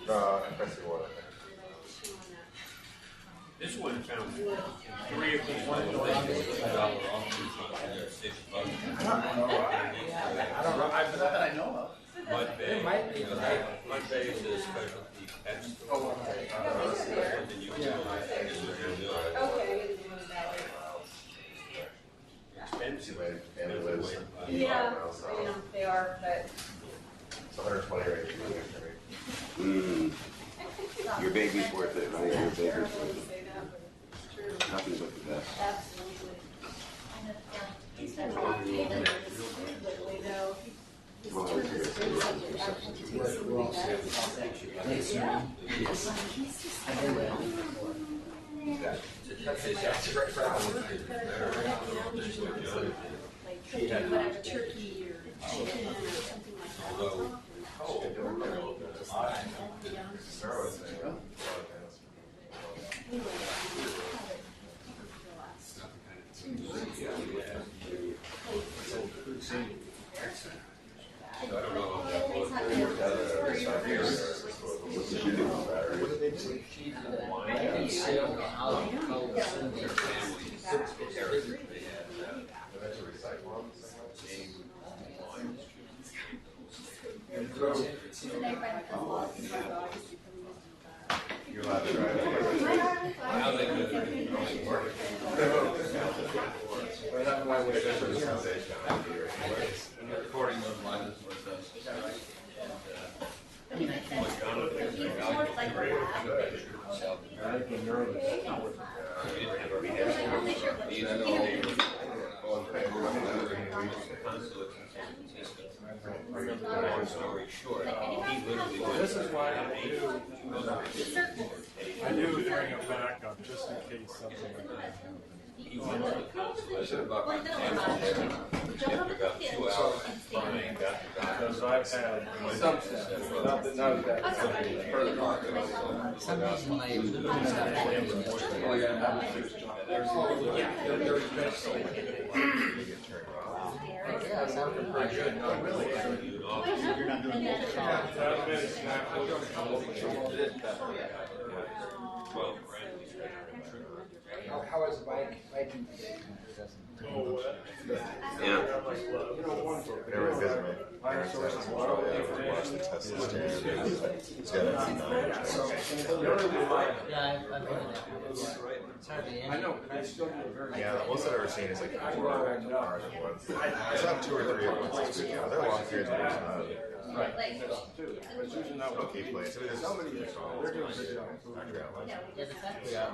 Pressing water. This one found 3 of these ones. I don't know. Not that I know of. It might be, but Mudbay is a specialty pet store. Oh, okay. Expensive. And it lives. Yeah, they are, but. It's 120 right here. Your baby's worth it, right? Your baby's worth it. Say that, but it's true. Nothing but the best. Absolutely. Well, I was here, so you're substitute. We're all set. Thanks, man. Yes. I heard that. Like turkey or chicken or something like that. I don't know if that was What did you do? What did they do? And sell how soon they You're allowed to drive. how they do it. Well, that's why we're there for this foundation. And the recording of mine is what it says. Long story short, he literally This is why I do bring a backup just in case something like that happens. he went to the consulate. I said about my after about 2 hours crying, got the doctor. Because I've had Some stuff. Not that. some reason my lupus got Oh, yeah, sounded pretty good. No, really. You're not doing How is Viking today? Yeah. Everyone visit me. Parents have some trouble. Everyone watch the test system. He's got a Yeah, I've heard that. It's hardly any. I know, but I still do a very Yeah, the most I've ever seen is like 4 active cars at once. It's not 2 or 3 at once. They're long periods of time. right. It's usually not what Okay, place. I mean, there's so many years old. they're doing a good job. Yeah, the fact we are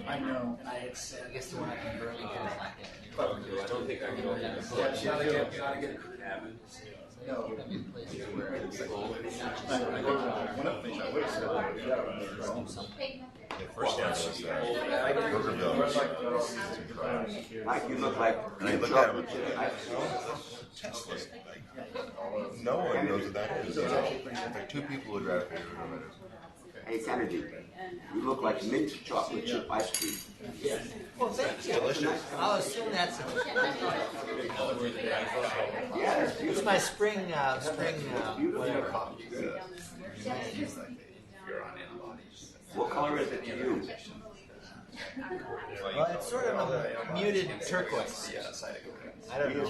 I know, and I had said, I guess the one in Burlington is like that. I don't think I can open it. Gotta get a cabin. No, I mean, places where it's like, First down was Burgerville. Mike, you look like And I look at him Tesla. No one knows what that is. It's like 2 people would drive through. Hey, Kennedy, you look like mint chocolate chip ice cream. well, thank you. Delicious. I'll assume that's Yeah, it's it's beautiful. my spring, whatever. What color is it to you? Well, it's sort of a muted turquoise. I don't know.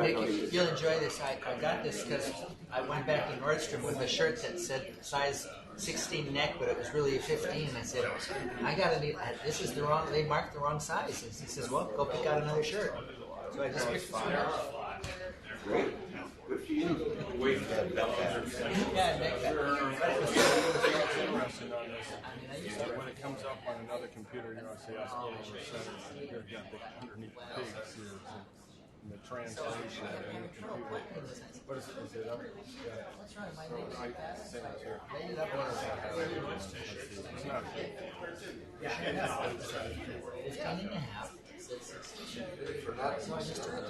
Nick, you'll enjoy this. I got this because I went back to Nordstrom with a shirt that said size 16 neck, but it was really a 15. I said, I got to this is the wrong, they marked the wrong size. And he says, well, go pick out another shirt. So I just picked this one out. Great. Good for you. Yeah, Nick. Interested on this. When it comes up on another computer, you know, say Spillover Center, they've got the underneath the pigs here in the translation of the new computer. What is it? Is it up? Yeah. What's wrong? My So name's I like that. say it's here. Made it up when I was It's not. yeah, 15 and a half. So I just took it.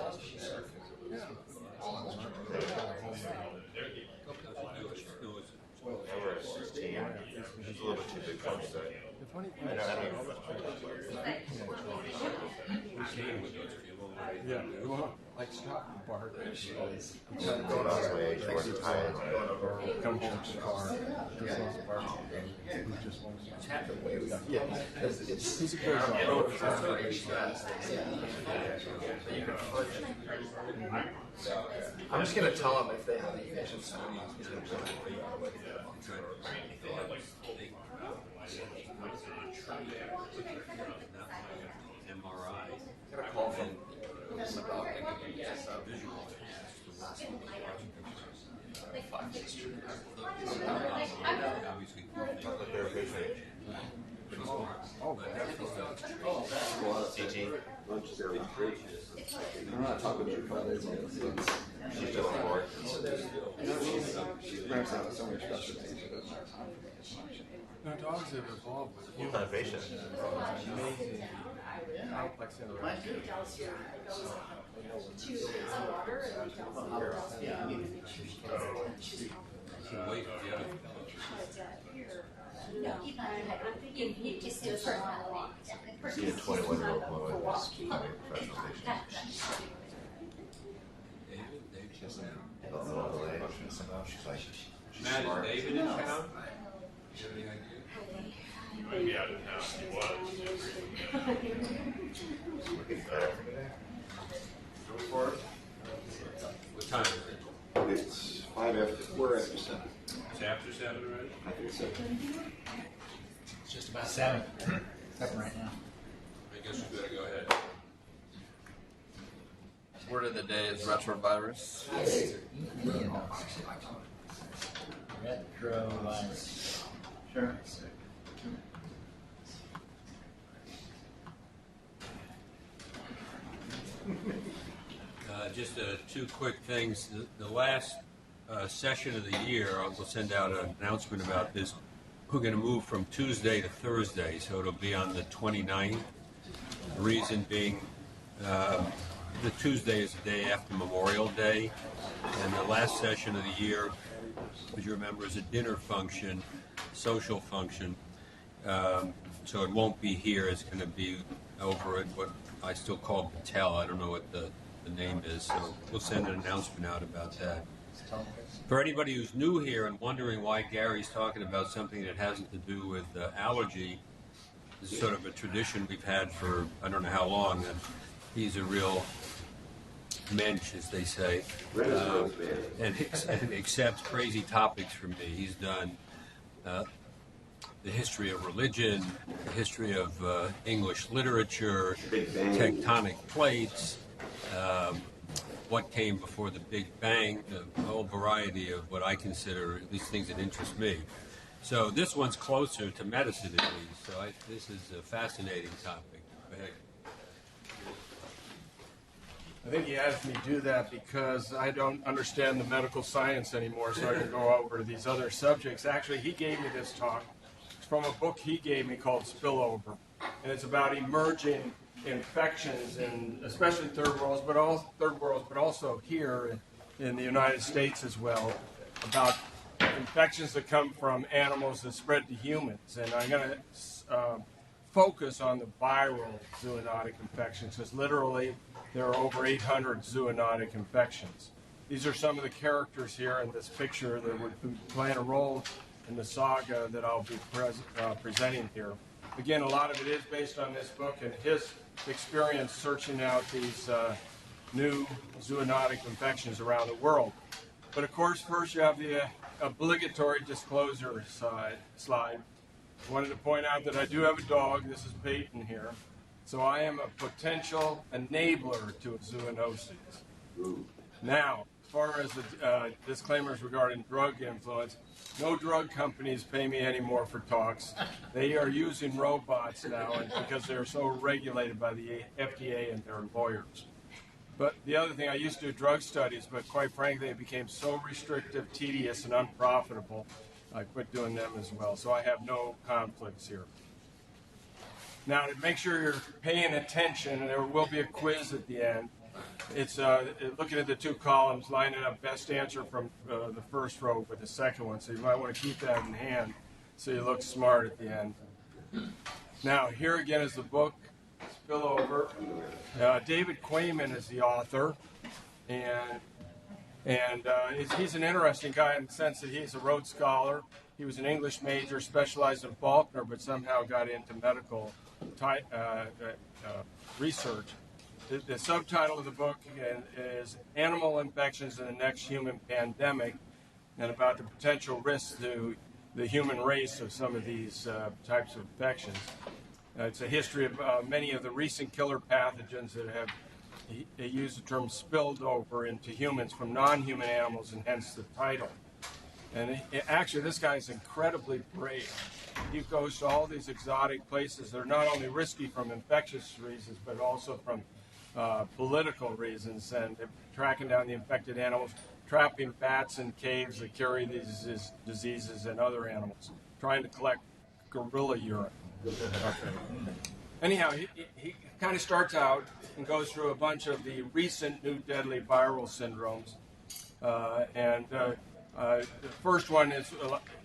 It's a little bit too big for us. The funny thing I is, yeah, well, like stop and bark is Going on his way, short and tired. or come to the car, just wants to bark. He just wants to. Yeah, he's a good I'm just gonna tell them if they have any patients. MRI. Got a call from about Lunch there was great. I'm not talking to you for days. She's still on board. She's branching out so many specialties. No, dogs have evolved with What humans. kind of patient? Amazing, complex interaction. Wait, yeah. See a 21-year-old woman was becoming a professional patient. I don't know the way. Somehow she's like, she's Matt, smart. is David in town? Do you have any idea? Maybe out of town, he was. Looking better. What time is it? It's 5 after, we're after 7. It's after 7 already? I think so. It's just about 7. 7 right now. I guess we better go ahead. Word of the day is retrovirus. Retrovirus. Sure. Just two quick things. The last session of the year, we'll send out an announcement about this. We're going to move from Tuesday to Thursday, so it'll be on the 29th. The reason being, the Tuesday is the day after Memorial Day, and the last session of the year, as you remember, is a dinner function, social function. So it won't be here. It's going to be over at what I still call Patel. I don't know what the name is, so we'll send an announcement out about that. For anybody who's new here and wondering why Gary's talking about something that hasn't to do with allergy, this is sort of a tradition we've had for I don't know how long, and he's a real mensch, as they say, and accepts crazy topics from me. He's done the history of religion, the history of English literature, tectonic plates, what came before the Big Bang, the whole variety of what I consider at least things that interest me. So this one's closer to medicine at least, so this is a fascinating topic. Go ahead. I think he asked me to do that because I don't understand the medical science anymore, so I can go over these other subjects. Actually, he gave me this talk. It's from a book he gave me called Spillover, and it's about emerging infections in especially third worlds, but also here in the United States as well, about infections that come from animals that spread to humans. And I'm going to focus on the viral zoonotic infections, because literally there are over 800 zoonotic infections. These are some of the characters here in this picture that would play a role in the saga that I'll be presenting here. Again, a lot of it is based on this book and his experience searching out these new zoonotic infections around the world. But of course, first you have the obligatory disclosure slide. I wanted to point out that I do have a dog. This is Peyton here. So I am a potential enabler to a zoonosis. Now, as far as the disclaimers regarding drug influence, no drug companies pay me anymore for talks. They are using robots now, and because they're so regulated by the FDA and their lawyers. But the other thing, I used to do drug studies, but quite frankly, it became so restrictive, tedious, and unprofitable, I quit doing them as well. So I have no conflicts here. Now, to make sure you're paying attention, and there will be a quiz at the end, it's looking at the two columns, lining up best answer from the first row with the second one. So you might want to keep that in hand so you look smart at the end. Now, here again is the book, Spillover. David Quayman is the author, and he's an interesting guy in the sense that he's a Rhodes Scholar. He was an English major, specialized in Faulkner, but somehow got into medical research. The subtitle of the book is Animal Infections in the Next Human Pandemic, and about the potential risks to the human race of some of these types of infections. It's a history of many of the recent killer pathogens that have used the term spilled over into humans from non-human animals, and hence the title. And actually, this guy is incredibly brave. He goes to all these exotic places that are not only risky from infectious reasons, but also from political reasons, and tracking down the infected animals, trapping bats in caves that carry these diseases and other animals, trying to collect gorilla urine. Okay. Anyhow, he kind of starts out and goes through a bunch of the recent new deadly viral syndromes. The first one is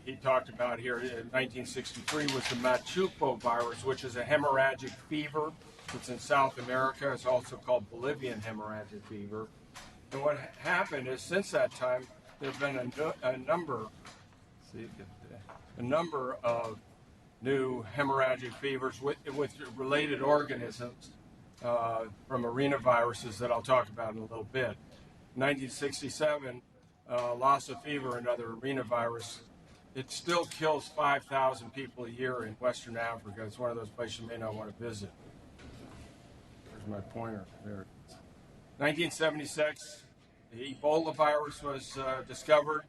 he talked about here in 1963 was the Machupo virus, which is a hemorrhagic fever. It's in South America. It's also called Bolivian hemorrhagic fever. And what happened is, since that time, there have been a number of new hemorrhagic fevers with related organisms from arenaviruses that I'll talk about in a little bit. In 1967, Lassa fever, another arenavirus, it still kills 5,000 people a year in Western Africa. It's one of those places you may not want to visit. There's my pointer. There. 1976, the Ebola virus was discovered.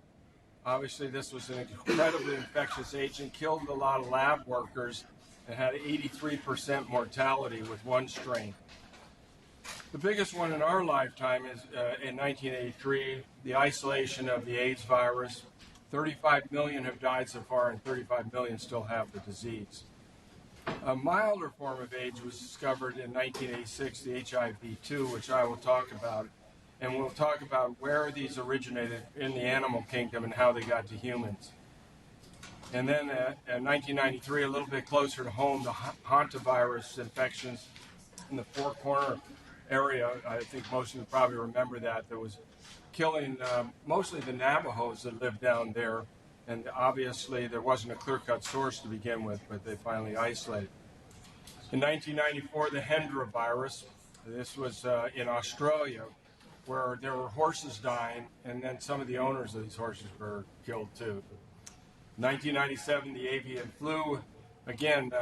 Obviously, this was an incredibly infectious agent, killed a lot of lab workers, and had 83% mortality with one strain. The biggest one in our lifetime is in 1983, the isolation of the AIDS virus. 35 million have died so far, and 35 million still have the disease. A milder form of AIDS was discovered in 1986, the HIV-2, which I will talk about. And we'll talk about where these originated in the animal kingdom and how they got to humans. And then in 1993, a little bit closer to home, the hantavirus infections in the Four Corner area. I think most of you probably remember that was killing mostly the Navajos that lived down there. And obviously, there wasn't a clear-cut source to begin with, but they finally isolated. In 1994, the Hendra virus. This was in Australia, where there were horses dying, and then some of the owners of these horses were killed too. 1997, the avian flu. Again,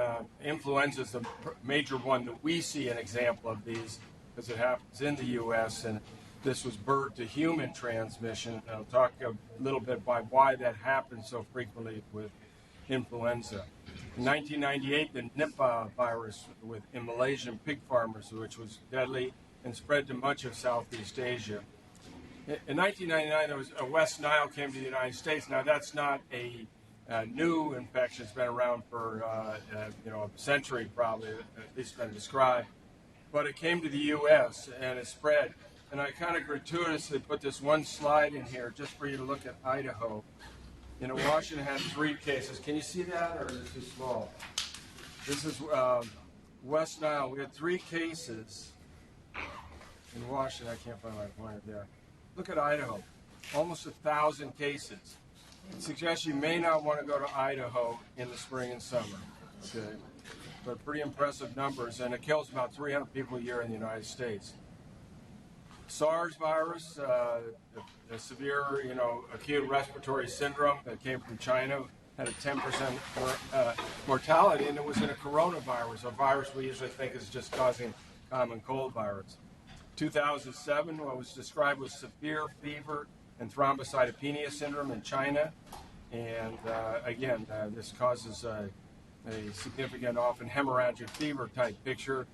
influenza is the major one that we see an example of these, because it happens in the U.S., and this was bird to human transmission. And I'll talk a little bit about why that happens so frequently with influenza. In 1998, the Nipah virus in Malaysian pig farmers, which was deadly and spread to much of Southeast Asia. In 1999, there was a West Nile came to the United States. Now, that's not a new infection. It's been around for a century, probably, at least been described. But it came to the U.S. and it spread. And I kind of gratuitously put this one slide in here just for you to look at Idaho. Washington had 3 cases. Can you see that, or is it too small? This is West Nile. We had 3 cases in Washington. I can't find my pointer there. Look at Idaho. Almost 1,000 cases. It suggests you may not want to go to Idaho in the spring and summer. Okay, but pretty impressive numbers, and it kills about 300 people a year in the United States. SARS virus, a severe, acute respiratory syndrome that came from China, had a 10% mortality, and it was in a coronavirus, a virus we usually think is just causing common cold virus. 2007, what was described was severe fever and thrombocytopenia syndrome in China, and again, this causes a significant, often hemorrhagic fever type picture.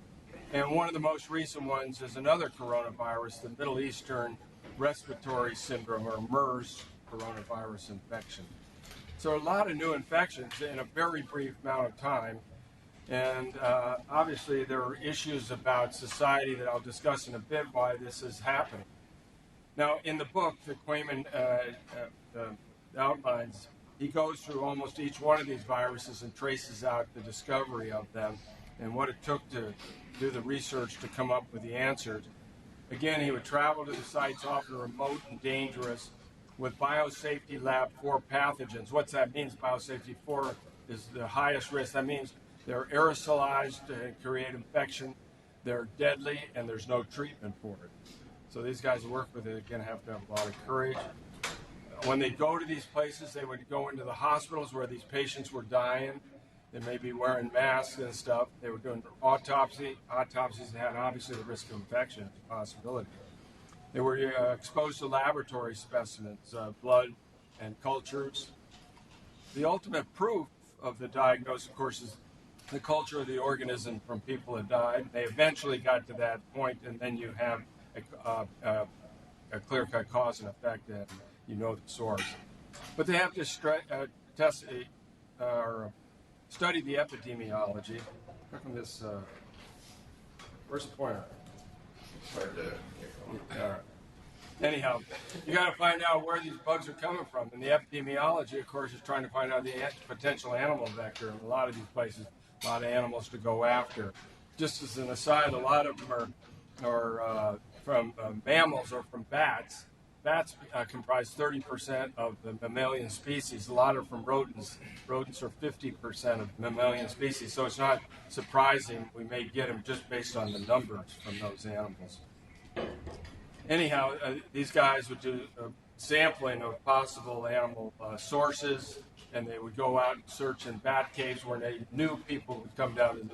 And one of the most recent ones is another coronavirus, the Middle Eastern Respiratory Syndrome, or MERS coronavirus infection. So a lot of new infections in a very brief amount of time. And obviously there are issues about society that I'll discuss in a bit why this is happening. Now, in the book that Quayman outlines, he goes through almost each one of these viruses and traces out the discovery of them and what it took to do the research to come up with the answers. Again, he would travel to the sites, often remote and dangerous, with biosafety lab for pathogens. What that means, biosafety for, is the highest risk. That means they're aerosolized and create infection, they're deadly, and there's no treatment for it. So these guys who work with it are going to have a lot of courage. When they go to these places, they would go into the hospitals where these patients were dying. They may be wearing masks and stuff. They were doing autopsies that had obviously the risk of infection, a possibility. They were exposed to laboratory specimens, blood and cultures. The ultimate proof of the diagnosis, of course, is the culture of the organism from people that died. They eventually got to that point, and then you have a clear-cut cause and effect, and you know the source. But they have to test or study the epidemiology. How come this? Where's the pointer? Right there. Anyhow, you got to find out where these bugs are coming from. And the epidemiology, of course, is trying to find out the potential animal vector. In a lot of these places, a lot of animals to go after. Just as an aside, a lot of them are from mammals or from bats. Bats comprise 30% of the mammalian species. A lot are from rodents. Rodents are 50% of mammalian species. So it's not surprising we may get them just based on the numbers from those animals. Anyhow, these guys would do sampling of possible animal sources, and they would go out and search in bat caves where they knew people would come down.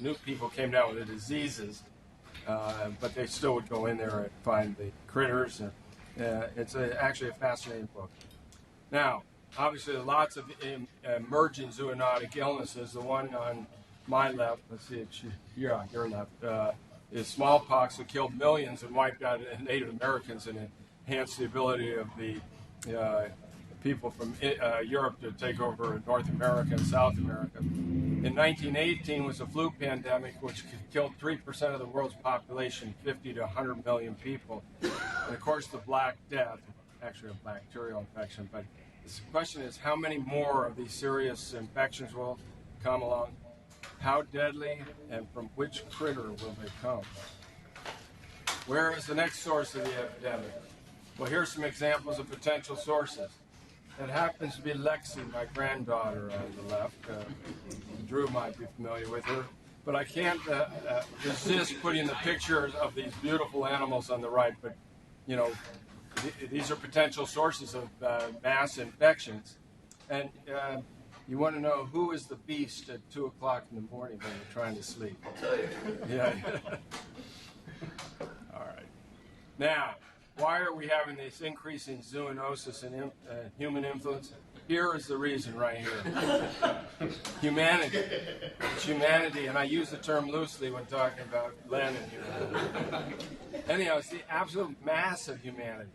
New people came down with the diseases, but they still would go in there and find the critters. It's actually a fascinating book. Now, obviously, there are lots of emerging zoonotic illnesses. The one on my left, let's see, your left, is smallpox that killed millions and wiped out Native Americans and enhanced the ability of the people from Europe to take over North America and South America. In 1918 was a flu pandemic which killed 3% of the world's population, 50 to 100 million people. And of course the Black Death, actually a bacterial infection, but the question is how many more of these serious infections will come along? How deadly and from which critter will they come? Where is the next source of the epidemic? Well, here's some examples of potential sources. It happens to be Lexi, my granddaughter on the left. Drew might be familiar with her. But I can't resist putting the pictures of these beautiful animals on the right. But, you know, these are potential sources of mass infections. And you want to know who is the beast at 2 o'clock in the morning when you're trying to sleep? I'll tell you. Yeah. All right. Now, why are we having this increase in zoonosis and human influence? Here is the reason right here. Humanity. It's humanity, and I use the term loosely when talking about Len and humanity. Anyhow, it's the absolute mass of humanity.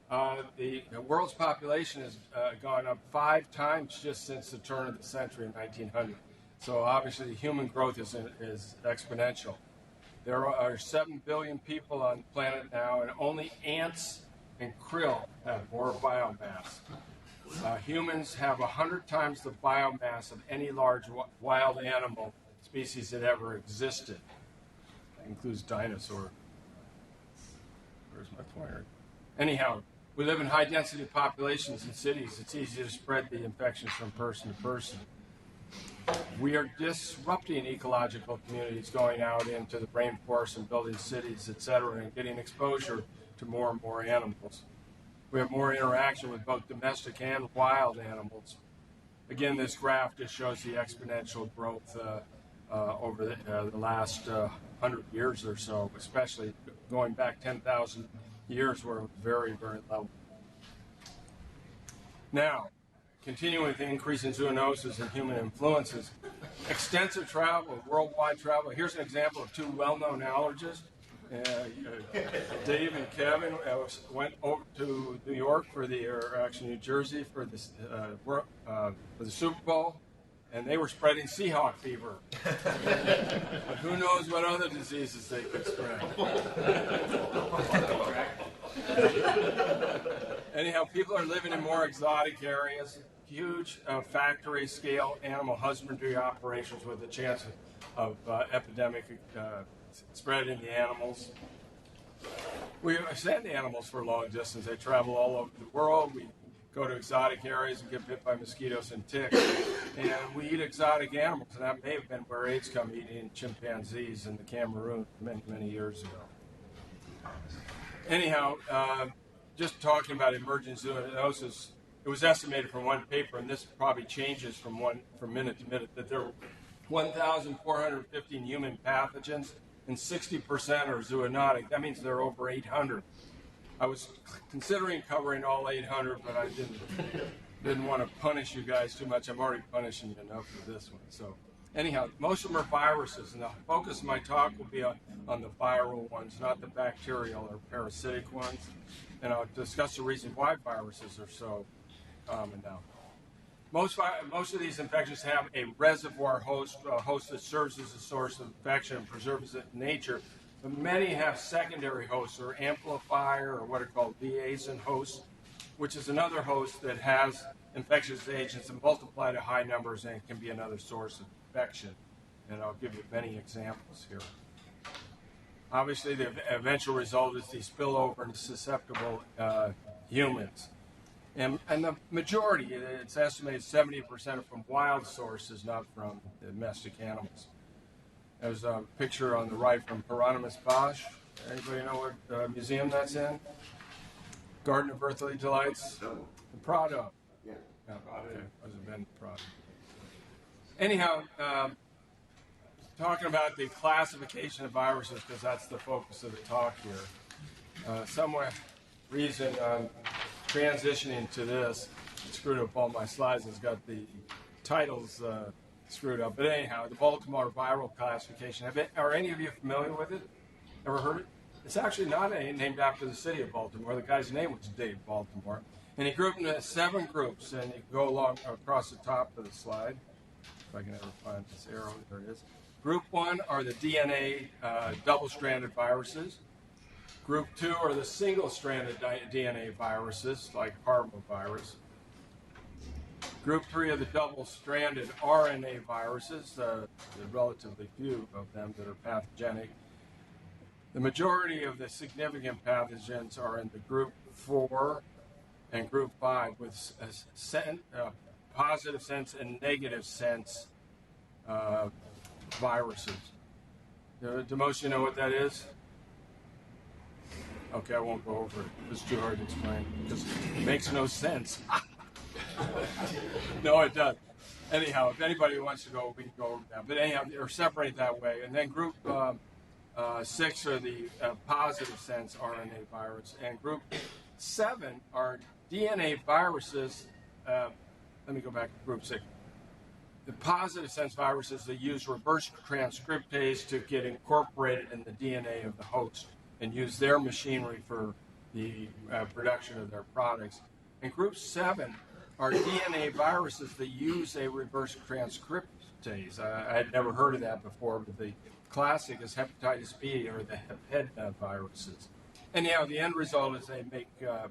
The world's population has gone up 5 times just since the turn of the century in 1900. So obviously human growth is exponential. There are 7 billion people on the planet now, and only ants and krill have more biomass. Humans have 100 times the biomass of any large wild animal species that ever existed. That includes dinosaurs. Where's my pointer? Anyhow, we live in high-density populations in cities. It's easy to spread the infections from person to person. We are disrupting ecological communities, going out into the rainforest and building cities, etc., and getting exposure to more and more animals. We have more interaction with both domestic and wild animals. Again, this graph just shows the exponential growth over the last 100 years or so, especially going back 10,000 years where it was very, very low. Now, continuing with the increase in zoonosis and human influences, extensive travel, worldwide travel. Here's an example of 2 well-known allergists. Dave and Kevin went over to New York or actually New Jersey for the Super Bowl, and they were spreading Seahawk fever. But who knows what other diseases they could spread. Anyhow, people are living in more exotic areas. huge factory scale animal husbandry operations with a chance of epidemic spread in the animals. We send animals for long distance. They travel all over the world. We go to exotic areas and get bit by mosquitoes and ticks. And we eat exotic animals. And that may have been where AIDS come eating chimpanzees in the Cameroon many, many years ago. Anyhow, just talking about emergent zoonosis, it was estimated from one paper, and this probably changes from minute to minute, that there were 1,415 human pathogens, and 60% are zoonotic. That means there are over 800. I was considering covering all 800, but I didn't want to punish you guys too much. I'm already punishing you enough for this one. So anyhow, most of them are viruses, and the focus of my talk will be on the viral ones, not the bacterial or parasitic ones. And I'll discuss the reason why viruses are so common now. Most of these infections have a reservoir host, a host that serves as a source of infection and preserves it in nature. But many have secondary hosts, or amplifier, or what are called liaison hosts, which is another host that has infectious agents that multiply to high numbers and can be another source of infection. And I'll give you many examples here. Obviously, the eventual result is these spillover and susceptible humans. And the majority, it's estimated 70% are from wild sources, not from domestic animals. There's a picture on the right from Hieronymus Bosch. Anybody know what museum that's in? Garden of Earthly Delights? The Prado. Yeah. Oh, okay. Wasn't been Prado. Anyhow, talking about the classification of viruses, because that's the focus of the talk here. Somewhat reason transitioning to this, screwed up all my slides. It's got the titles screwed up. But anyhow, the Baltimore viral classification. Are any of you familiar with it? Ever heard it? It's actually not named after the city of Baltimore. The guy's name was Dave Baltimore. And he grouped into 7 groups. And you go along across the top of the slide. If I can ever find this arrow, there it is. Group 1 are the DNA double-stranded viruses. Group 2 are the single-stranded DNA viruses, like parvovirus. Group 3 are the double-stranded RNA viruses, the relatively few of them that are pathogenic. The majority of the significant pathogens are in the Group 4 and Group 5 with positive sense and negative sense viruses. Do most of you know what that is? Okay, I won't go over it. It's too hard to explain because it makes no sense. No, it does. Anyhow, if anybody wants to go, we can go over that. But anyhow, they're separated that way. And then Group 6 are the positive sense RNA virus. And Group 7 are DNA viruses. Let me go back to Group 6. The positive sense viruses that use reverse transcriptase to get incorporated in the DNA of the host and use their machinery for the production of their products. And Group 7 are DNA viruses that use a reverse transcriptase. I had never heard of that before, but the classic is hepatitis B, or the hepatitis viruses. Anyhow, the end result is they make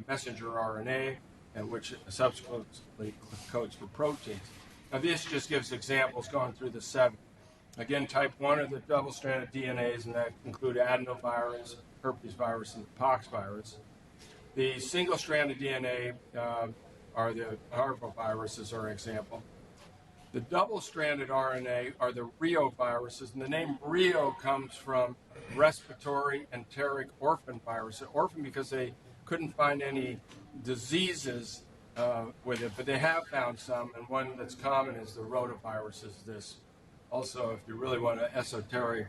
messenger RNA, and which subsequently codes for proteins. Now, this just gives examples going through the 7. Again, type 1 are the double-stranded DNAs, and that include adenovirus, herpes virus, and pox virus. The single-stranded DNA are the parvoviruses, are an example. The double-stranded RNA are the reoviruses, and the name reo comes from respiratory enteric orphan virus. Orphan because they couldn't find any diseases with it, but they have found some, and one that's common is the rotaviruses. This also, if you really want an esoteric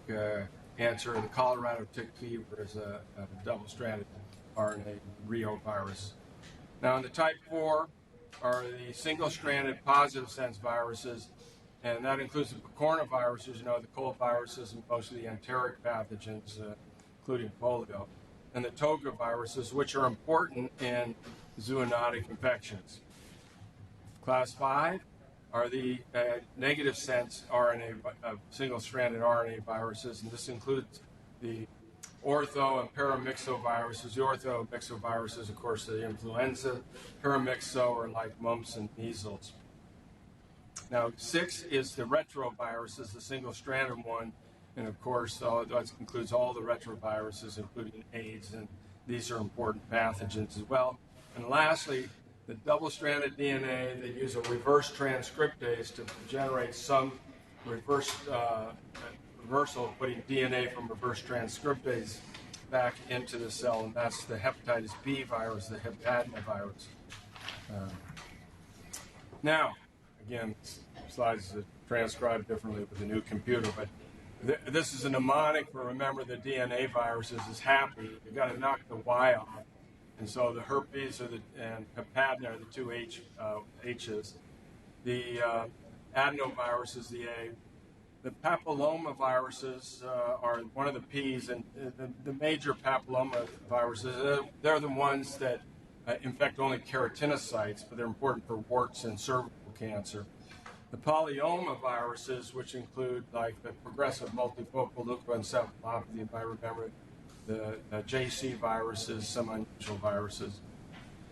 answer, the Colorado tick fever is a double-stranded RNA reovirus. Now, in the type 4 are the single-stranded positive sense viruses, and that includes the coronaviruses, the cold viruses, and most of the enteric pathogens, including polio, and the Togaviruses, which are important in zoonotic infections. Class 5 are the negative sense RNA, single-stranded RNA viruses, and this includes the ortho and paramyxoviruses. The orthomyxoviruses, of course, the influenza. Paramyxo are like mumps and measles. Now, 6 is the retroviruses, the single-stranded one, and of course, that includes all the retroviruses, including AIDS, and these are important pathogens as well. And lastly, the double-stranded DNA, they use a reverse transcriptase to generate some reversal, putting DNA from reverse transcriptase back into the cell, and that's the hepatitis B virus, the hepatinovirus. Now, again, slides are transcribed differently with the new computer, but this is a mnemonic for remember the DNA viruses is happy. You've got to knock the Y off. And so the herpes and hepatin are the two H's. The adenovirus is the A. The papillomaviruses are one of the P's, and the major papillomaviruses, they're the ones that infect only keratinocytes, but they're important for warts and cervical cancer. The polyomaviruses, which include like the progressive multifocal leukoencephalopathy, if I remember, the JC viruses, some unusual viruses.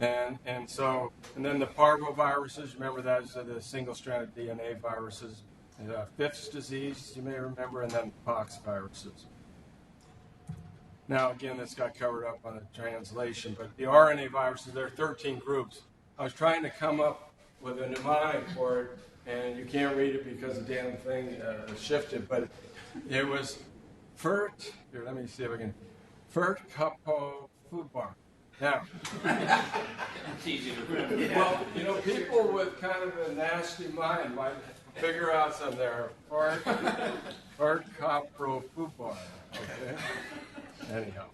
And then the parvoviruses, remember that is the single-stranded DNA viruses. Fifth's disease, you may remember, and then pox viruses. Now, again, this got covered up on a translation, but the RNA viruses, there are 13 groups. I was trying to come up with a mnemonic for it, and you can't read it because the damn thing shifted, but it was FERT, here, let me see if I can, FERT Capo Food Bar. Now, It's easy to remember. well, you know, people with kind of a nasty mind might figure out something there. FERT Capo Food Bar, okay? Anyhow,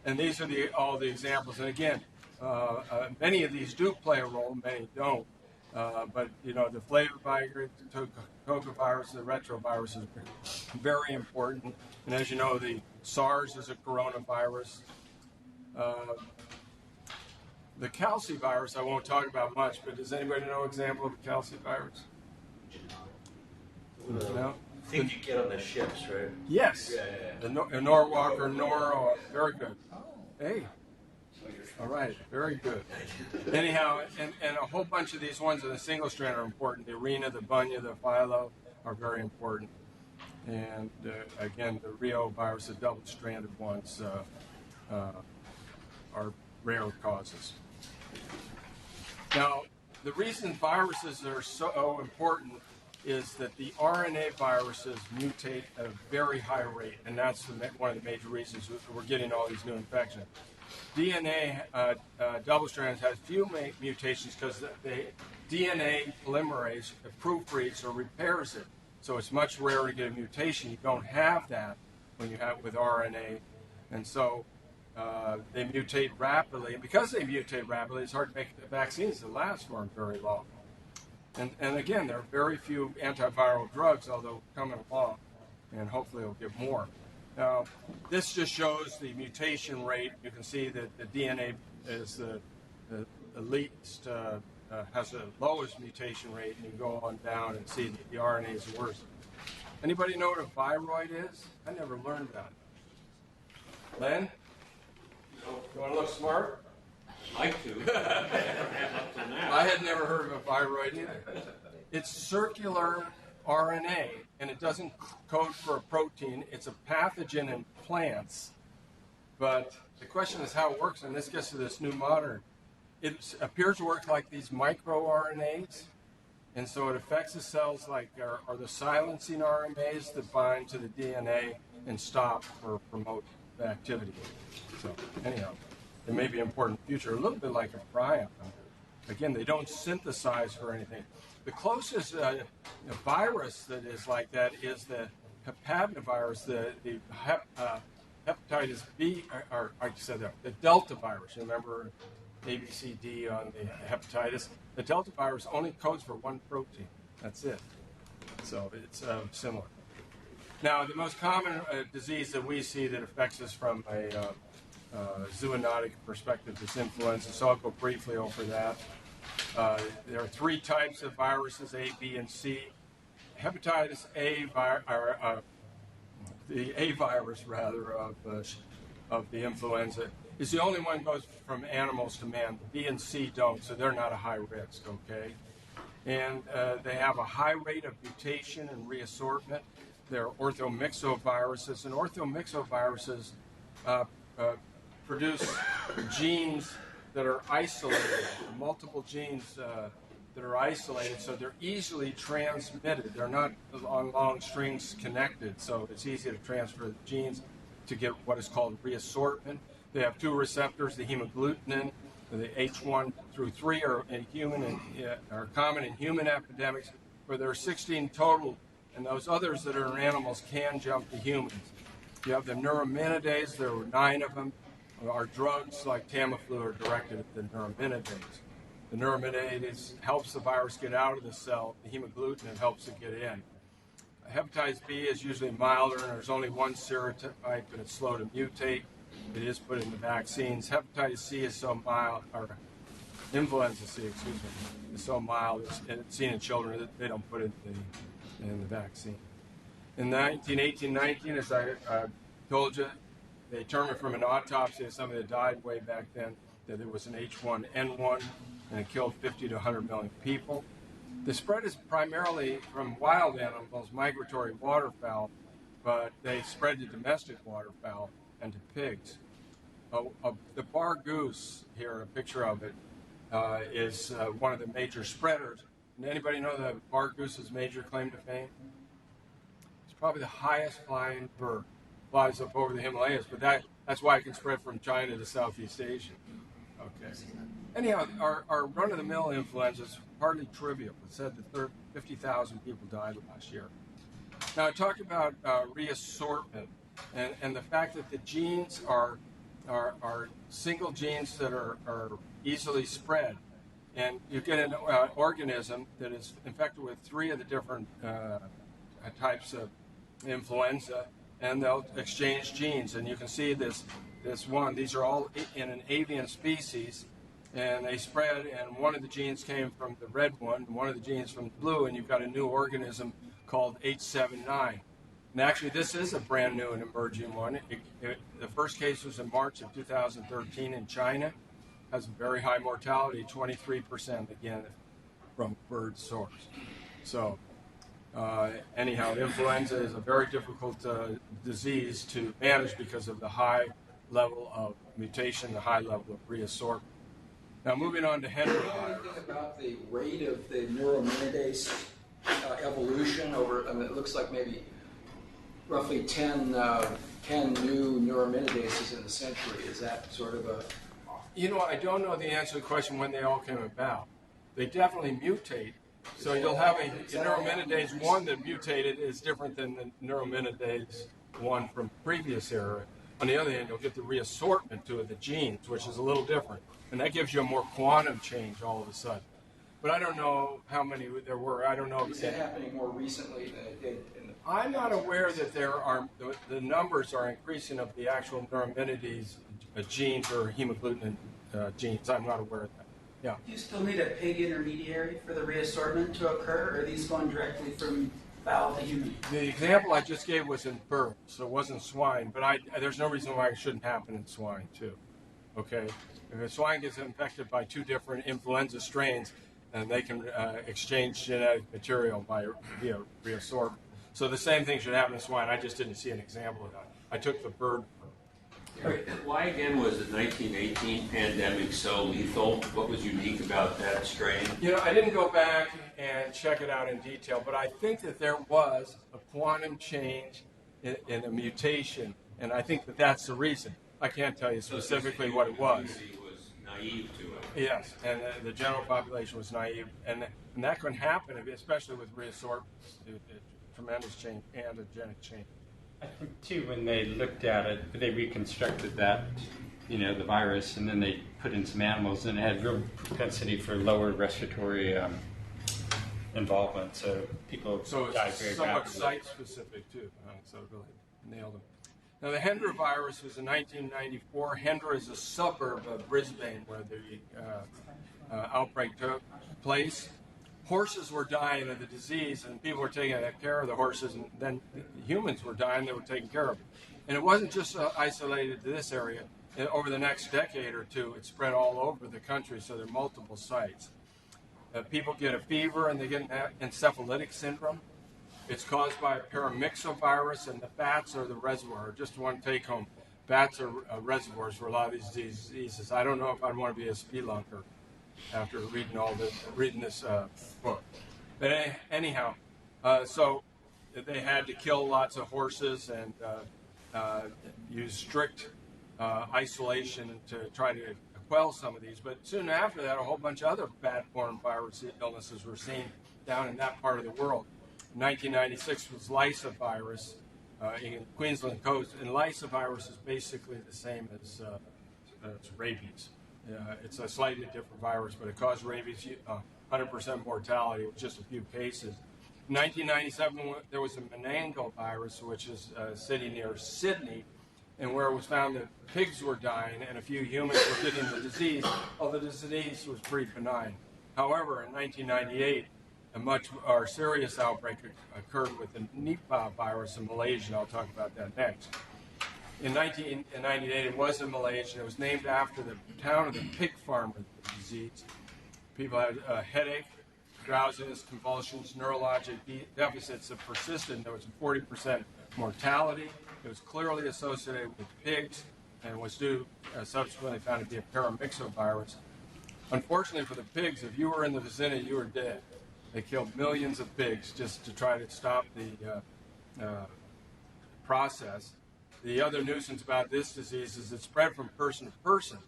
and these are all the examples, and again, many of these do play a role, many don't. But, you know, the Filoviruses, the Togaviruses, the retroviruses are very important. And as you know, the SARS is a coronavirus. The calcivirus I won't talk about much, but does anybody know an example of a calcivirus? No? Things you get on the ships, right? Yes. Yeah. The Norwalk or Noro. Very good. Hey. All right, very good. Anyhow, and a whole bunch of these ones in the single strand are important. The Arena, the Bunya, the Philo are very important. And again, the Rio virus, the double-stranded ones, are rare causes. Now, the reason viruses are so important is that the RNA viruses mutate at a very high rate, and that's one of the major reasons we're getting all these new infections. DNA double strands has few mutations because the DNA polymerase proofreads or repairs it. So it's much rarer to get a mutation. You don't have that when you have with RNA. And so they mutate rapidly. And because they mutate rapidly, it's hard to make the vaccines that last for them very long. And again, there are very few antiviral drugs, although coming along. And hopefully we'll get more. Now, this just shows the mutation rate. You can see that the DNA is the least, has the lowest mutation rate, and you go on down and see that the RNA is the worst. Anybody know what a viroid is? I never learned that. Len? You want to look smart? Like to. Up to now. I had never heard of a viroid either. It's circular RNA, and it doesn't code for a protein. It's a pathogen in plants. But the question is how it works, and this gets to this new modern. It appears to work like these microRNAs, and so it affects the cells like are the silencing RNAs that bind to the DNA and stop or promote the activity. So anyhow, it may be important in the future, a little bit like a prion. Again, they don't synthesize for anything. The closest virus that is like that is the hepatinovirus, the hepatitis B, or I said that, the Delta virus. You remember ABCD on the hepatitis? The Delta virus only codes for one protein. That's it. So it's similar. Now, the most common disease that we see that affects us from a zoonotic perspective is influenza, so I'll go briefly over that. There are three types of viruses, A, B, and C. Hepatitis A, the A virus rather of of the influenza is the only one goes from animals to man. B and C don't, so they're not a high risk, okay? And they have a high rate of mutation and reassortment. They're orthomyxoviruses, and orthomyxoviruses produce genes that are isolated, multiple genes that are isolated, so they're easily transmitted. They're not on long strings connected, so it's easy to transfer the genes to get what is called reassortment. They have two receptors, the hemagglutinin, the H1 through 3 are common in human epidemics, where there are 16 total, and those others that are in animals can jump to humans. You have the neuraminidase, there were 9 of them. Our drugs like Tamiflu are directed at the neuraminidase. The neuraminidase helps the virus get out of the cell. The hemagglutinin helps it get in. Hepatitis B is usually milder, and there's only one serotype, and it's slow to mutate. It is put in the vaccines. Hepatitis C is so mild, or influenza C, excuse me, is so mild, it's seen in children that they don't put it in the vaccine. In 1918-19, as I told you, they determined from an autopsy of somebody that died way back then that there was an H1N1, and it killed 50 to 100 million people. The spread is primarily from wild animals, migratory waterfowl, but they spread to domestic waterfowl and to pigs. The bar goose, here, a picture of it, is one of the major spreaders. And anybody know the bar goose's major claim to fame? It's probably the highest flying bird. Flies up over the Himalayas, but that's why it can spread from China to Southeast Asia. Okay. Anyhow, our run-of-the-mill influenza is hardly trivial. It said that 50,000 people died last year. Now, I talked about reassortment and the fact that the genes are single genes that are easily spread. And you get an organism that is infected with 3 of the different types of influenza, and they'll exchange genes. And you can see this one. These are all in an avian species, and they spread, and one of the genes came from the red one, and one of the genes from the blue, and you've got a new organism called H7-9. And actually, this is a brand new and emerging one. The first case was in March of 2013 in China. Has a very high mortality, 23%, again, from bird source. So, anyhow, influenza is a very difficult disease to manage because of the high level of mutation, the high level of reassortment. Now, moving on to hemorrhagic. Anything about the rate of the neuraminidase evolution over, I mean, it looks like maybe roughly 10 new neuraminases in the century. Is that sort of a... You know, I don't know the answer to the question when they all came about. They definitely mutate. So you'll have a neuraminidase 1 that mutated is different than the neuraminidase 1 from previous era. On the other hand, you'll get the reassortment to the genes, which is a little different. And that gives you a more quantum change all of a sudden. But I don't know how many there were. I don't know. Is that happening more recently than it did in the... I'm not aware that there are, the numbers are increasing of the actual neuraminidase genes or hemagglutinin genes. I'm not aware of that. Yeah. Do you still need a pig intermediary for the reassortment to occur, or are these going directly from fowl to human? The example I just gave was in birds, so it wasn't swine, but there's no reason why it shouldn't happen in swine, too. Okay? If a swine gets infected by 2 different influenza strains, and they can exchange genetic material via reassortment. So the same thing should happen in swine. I just didn't see an example of that. I took the bird. Why again was the 1918 pandemic so lethal? What was unique about that strain? You know, I didn't go back and check it out in detail, but I think that there was a quantum change in a mutation, and I think that that's the reason. I can't tell you specifically what it was. The community was naive to it. Yes, and the general population was naive, and that can happen, especially with reassortment, tremendous change, antigenic change. I think, too, when they looked at it, they reconstructed that, the virus, and then they put in some animals, and it had real propensity for lower respiratory involvement, so people died very somewhat rapidly. site-specific, too, so it really nailed them. Now, the Hendra virus was in 1994. Hendra is a suburb of Brisbane where the outbreak took place. horses were dying of the disease, and people were taking care of the horses, and then humans were dying, they were taking care of them. And it wasn't just isolated to this area. Over the next decade or two, it spread all over the country, so there are multiple sites. People get a fever, and they get an encephalitic syndrome. It's caused by a paramyxovirus, and the bats are the reservoir. Just one take-home. Bats are reservoirs for a lot of these diseases. I don't know if I'd want to be a spelunker after reading this book. But anyhow, so they had to kill lots of horses and use strict isolation to try to quell some of these. But soon after that, a whole bunch of other bat-borne virus illnesses were seen down in that part of the world. In 1996 was Lysovirus in Queensland coast, and Lysovirus is basically the same as rabies. It's a slightly different virus, but it caused rabies, 100% mortality with just a few cases. In 1997, there was a Menangle virus, which is a city near Sydney, and where it was found that pigs were dying and a few humans were getting the disease, although the disease was pretty benign. However, in 1998, a much more serious outbreak occurred with the Nipah virus in Malaysia. I'll talk about that next. In 1998, it was in Malaysia. It was named after the town of the pig farmer disease. People had a headache, drowsiness, convulsions, neurologic deficits that persisted. There was a 40% mortality. It was clearly associated with pigs and was subsequently found to be a paramyxovirus. Unfortunately for the pigs, if you were in the vicinity, you were dead. They killed millions of pigs just to try to stop the process. The other nuisance about this disease is it spread from person to person.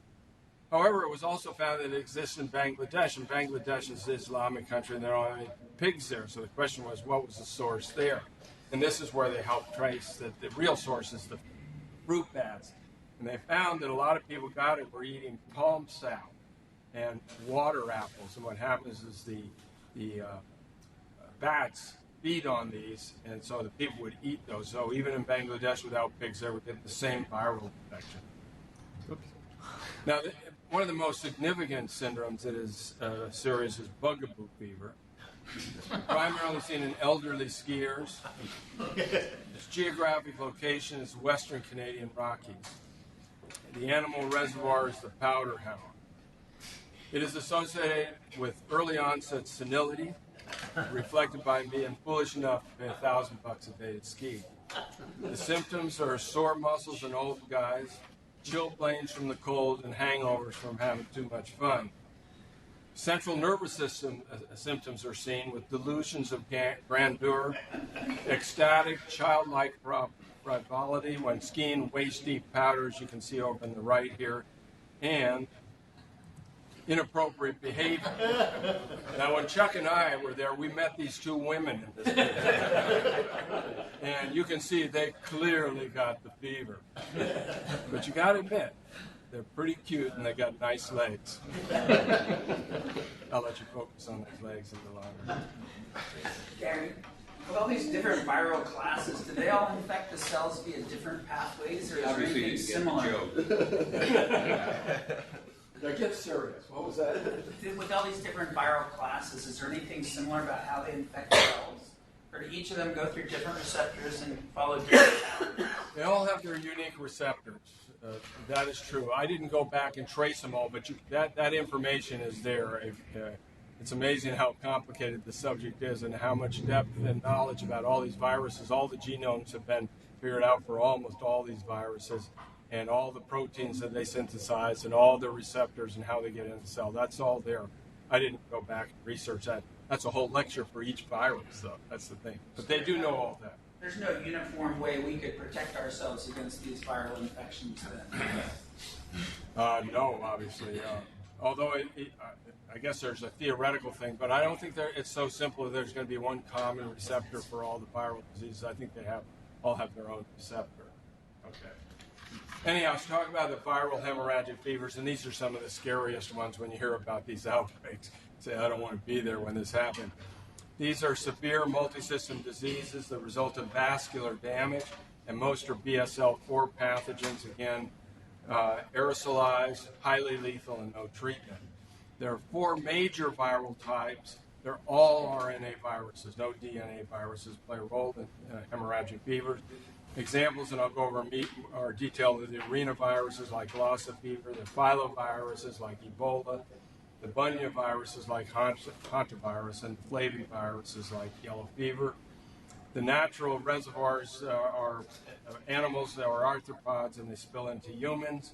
However, it was also found that it exists in Bangladesh, and Bangladesh is an Islamic country, and there are only pigs there. So the question was, what was the source there? And this is where they helped trace that the real source is the fruit bats. And they found that a lot of people got it were eating palm sap and water apples. And what happens is the bats feed on these, and so the people would eat those. So even in Bangladesh, without pigs, they would get the same viral infection. Oops. Now, one of the most significant syndromes that is serious is bugaboo fever. Primarily seen in elderly skiers. Its geographic location is Western Canadian Rockies. The animal reservoir is the powder hound. It is associated with early onset senility, reflected by being foolish enough to pay $1,000 a day to ski. The symptoms are sore muscles in old guys, chilblains from the cold, and hangovers from having too much fun. Central nervous system symptoms are seen with delusions of grandeur, ecstatic, childlike frivolity when skiing waist-deep powders, you can see over on the right here, and inappropriate behavior. Now, when Chuck and I were there, we met these two women in this picture. And you can see they clearly got the fever. But you got to admit, they're pretty cute and they got nice legs. I'll let you focus on those legs a little longer. Gary, with all these different viral classes, do they all infect the cells via different pathways, or is there anything similar? Now get serious. What was that? With all these different viral classes, is there anything similar about how they infect cells? Or do each of them go through different receptors and follow different patterns? They all have their unique receptors. That is true. I didn't go back and trace them all, but that information is there. It's amazing how complicated the subject is and how much depth and knowledge about all these viruses. All the genomes have been figured out for almost all these viruses, and all the proteins that they synthesize and all the receptors and how they get in the cell. That's all there. I didn't go back and research that. That's a whole lecture for each virus, though. That's the thing. But they do know all that. There's no uniform way we could protect ourselves against these viral infections then? No, obviously. Although I guess there's a theoretical thing, but I don't think it's so simple that there's going to be one common receptor for all the viral diseases. I think they all have their own receptor. Okay. Anyhow, let's talk about the viral hemorrhagic fevers, and these are some of the scariest ones when you hear about these outbreaks. Say, I don't want to be there when this happened. These are severe multisystem diseases that result in vascular damage, and most are BSL-4 pathogens, again, aerosolized, highly lethal, and no treatment. There are 4 major viral types, They're all RNA viruses. No DNA viruses play a role in hemorrhagic fevers. Examples, and I'll go over are detailed of the arenaviruses like Lassa fever, the filoviruses like Ebola, the Bunyaviruses like hantavirus, and Flaviviruses like yellow fever. The natural reservoirs are animals that are arthropods, and they spill into humans.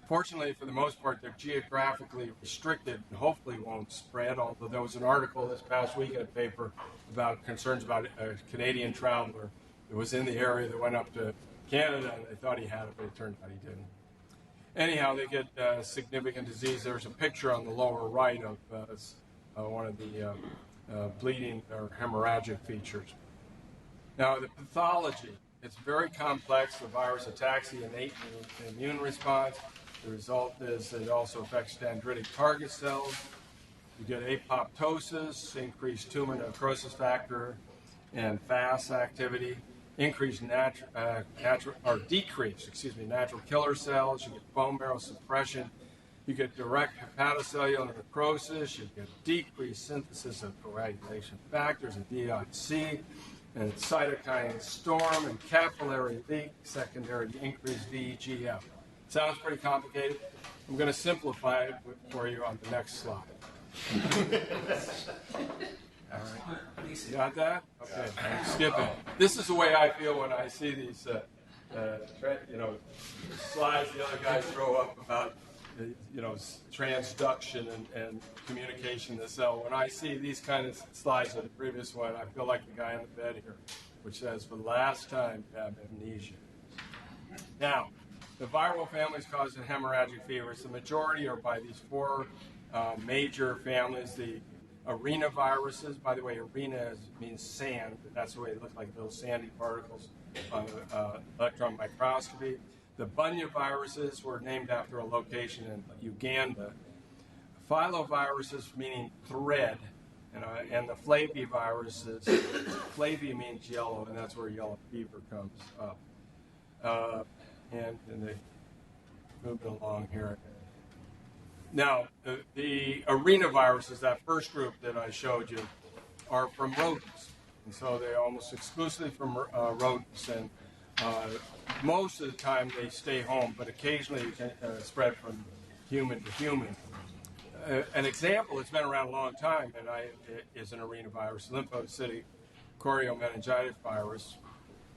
Fortunately, for the most part, they're geographically restricted and hopefully won't spread, although there was an article this past week in a paper about concerns about a Canadian traveler that was in the area that went up to Canada, and they thought he had it, but it turned out he didn't. Anyhow, they get significant disease. There's a picture on the lower right of one of the bleeding or hemorrhagic features. Now, the pathology, it's very complex. The virus attacks the innate immune response. The result is it also affects dendritic target cells. You get apoptosis, increased tumor necrosis factor, and FAS activity, decreased natural killer cells. You get bone marrow suppression. You get direct hepatocellular necrosis. You get decreased synthesis of coagulation factors and DIC, and cytokine storm and capillary leak, secondary to increased VEGF. Sounds pretty complicated. I'm going to simplify it for you on the next slide. All right. You got that? Okay. I'm skipping. This is the way I feel when I see these, slides the other guys throw up about, transduction and communication in the cell. When I see these kind of slides of the previous one, I feel like the guy on the bed here, which says, for the last time, you have amnesia. Now, the viral families causing hemorrhagic fevers, the majority are by these four major families. The arenaviruses, by the way, arena means sand, but that's the way they look, like little sandy particles on electron microscopy. The Bunyaviruses were named after a location in Uganda. Filoviruses, meaning thread, and the Flaviviruses, Flavi means yellow, and that's where yellow fever comes up. And they move along here. Now, the arenaviruses, that first group that I showed you, are from rodents. And so they're almost exclusively from rodents. And most of the time they stay home, but occasionally you can spread from human to human. An example that's been around a long time is an arenavirus, lymphocytic choriomeningitis virus.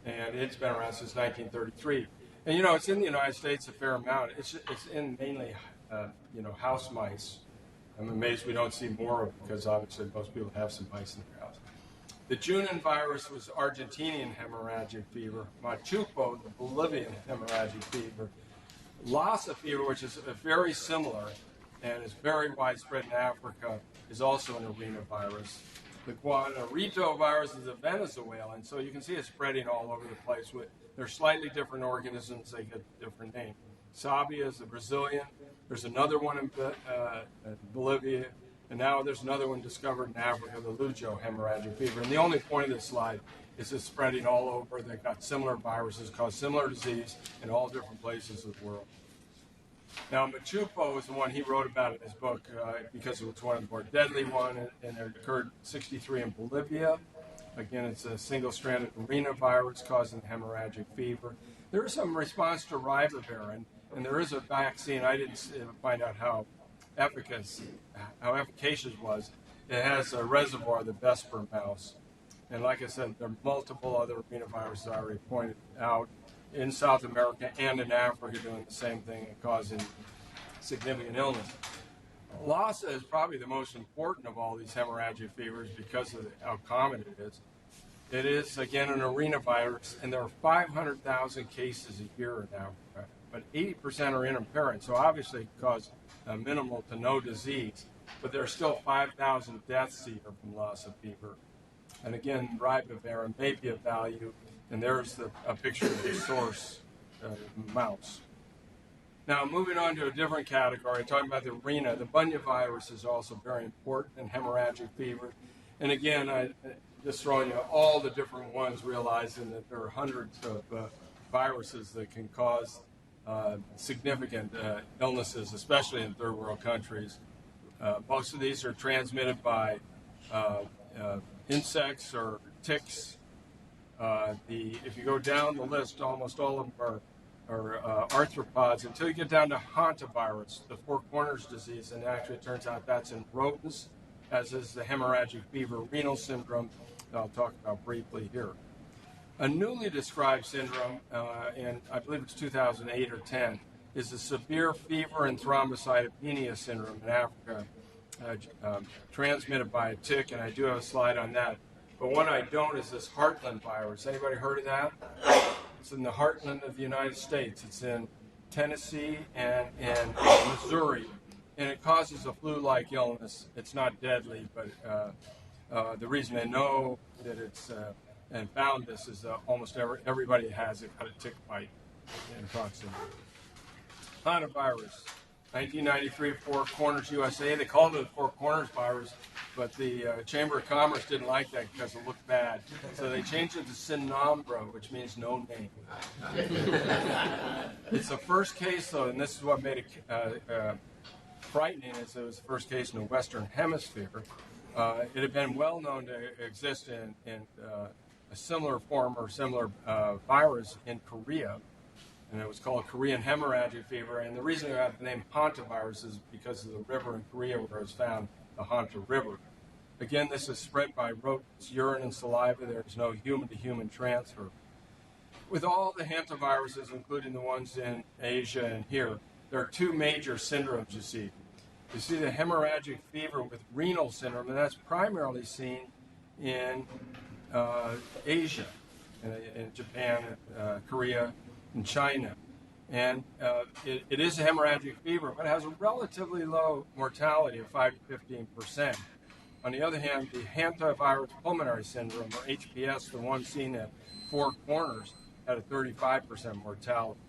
And it's been around since 1933. And, it's in the United States a fair amount. It's in mainly, house mice. I'm amazed we don't see more of it because obviously most people have some mice in their house. The Junin virus was Argentinian hemorrhagic fever. Machupo, the Bolivian hemorrhagic fever. Lassa fever, which is very similar and is very widespread in Africa, is also an arenavirus. The Guanarito virus is a Venezuelan, so you can see it spreading all over the place. They're slightly different organisms, they get different names. Sabia is the Brazilian. There's another one in Bolivia, and now there's another one discovered in Africa, the Lujo hemorrhagic fever. And the only point of this slide is it's spreading all over. They've got similar viruses, cause similar disease in all different places of the world. Now, Machupo is the one he wrote about in his book because it was one of the more deadly ones, and it occurred in 1963 in Bolivia. Again, it's a single-stranded arenavirus causing hemorrhagic fever. There is some response to ribavirin, and there is a vaccine. I didn't find out how efficacious it was. It has a reservoir, the Vesper mouse. And like I said, there are multiple other arenaviruses I already pointed out in South America and in Africa doing the same thing and causing significant illness. Lassa is probably the most important of all these hemorrhagic fevers because of how common it is. It is, again, an arenavirus, and there are 500,000 cases a year in Africa, but 80% are inapparent, so obviously it causes minimal to no disease, but there are still 5,000 deaths a year from Lassa fever. And again, ribavirin may be of value, and there's a picture of the source mouse. Now, moving on to a different category, talking about the arena, the Bunyavirus is also very important in hemorrhagic fever. And again, I just throwing you all the different ones, realizing that there are hundreds of viruses that can cause significant illnesses, especially in third world countries. Most of these are transmitted by insects or ticks. If you go down the list, almost all of them are arthropods until you get down to hantavirus, the four corners disease, and actually it turns out that's in rodents, as is the hemorrhagic fever renal syndrome that I'll talk about briefly here. A newly described syndrome, and I believe it's 2008 or 10, is the severe fever and thrombocytopenia syndrome in Africa, transmitted by a tick, and I do have a slide on that. But one I don't is this heartland virus. Anybody heard of that? It's in the heartland of the United States. It's in Tennessee and Missouri, and it causes a flu-like illness. It's not deadly, but the reason they know that it's and found this is almost everybody has it got a tick bite in proximity. Hantavirus, 1993, Four Corners, USA. They called it the Four Corners virus, but the Chamber of Commerce didn't like that because it looked bad. So they changed it to sin nombre, which means no name. It's the first case, though, and this is what made it frightening, is it was the first case in the Western Hemisphere. It had been well known to exist in a similar form or similar virus in Korea, and it was called Korean hemorrhagic fever. And the reason we have the name hantavirus is because of the river in Korea where it was found, the Hanta River. Again, this is spread by rodents, urine, and saliva. There's no human-to-human transfer. With all the hantaviruses, including the ones in Asia and here, there are two major syndromes you see. You see the hemorrhagic fever with renal syndrome, and that's primarily seen in Asia, in Japan, Korea, and China. And it is a hemorrhagic fever, but it has a relatively low mortality of 5 to 15%. On the other hand, the hantavirus pulmonary syndrome, or HPS, the one seen at Four Corners, had a 35% mortality.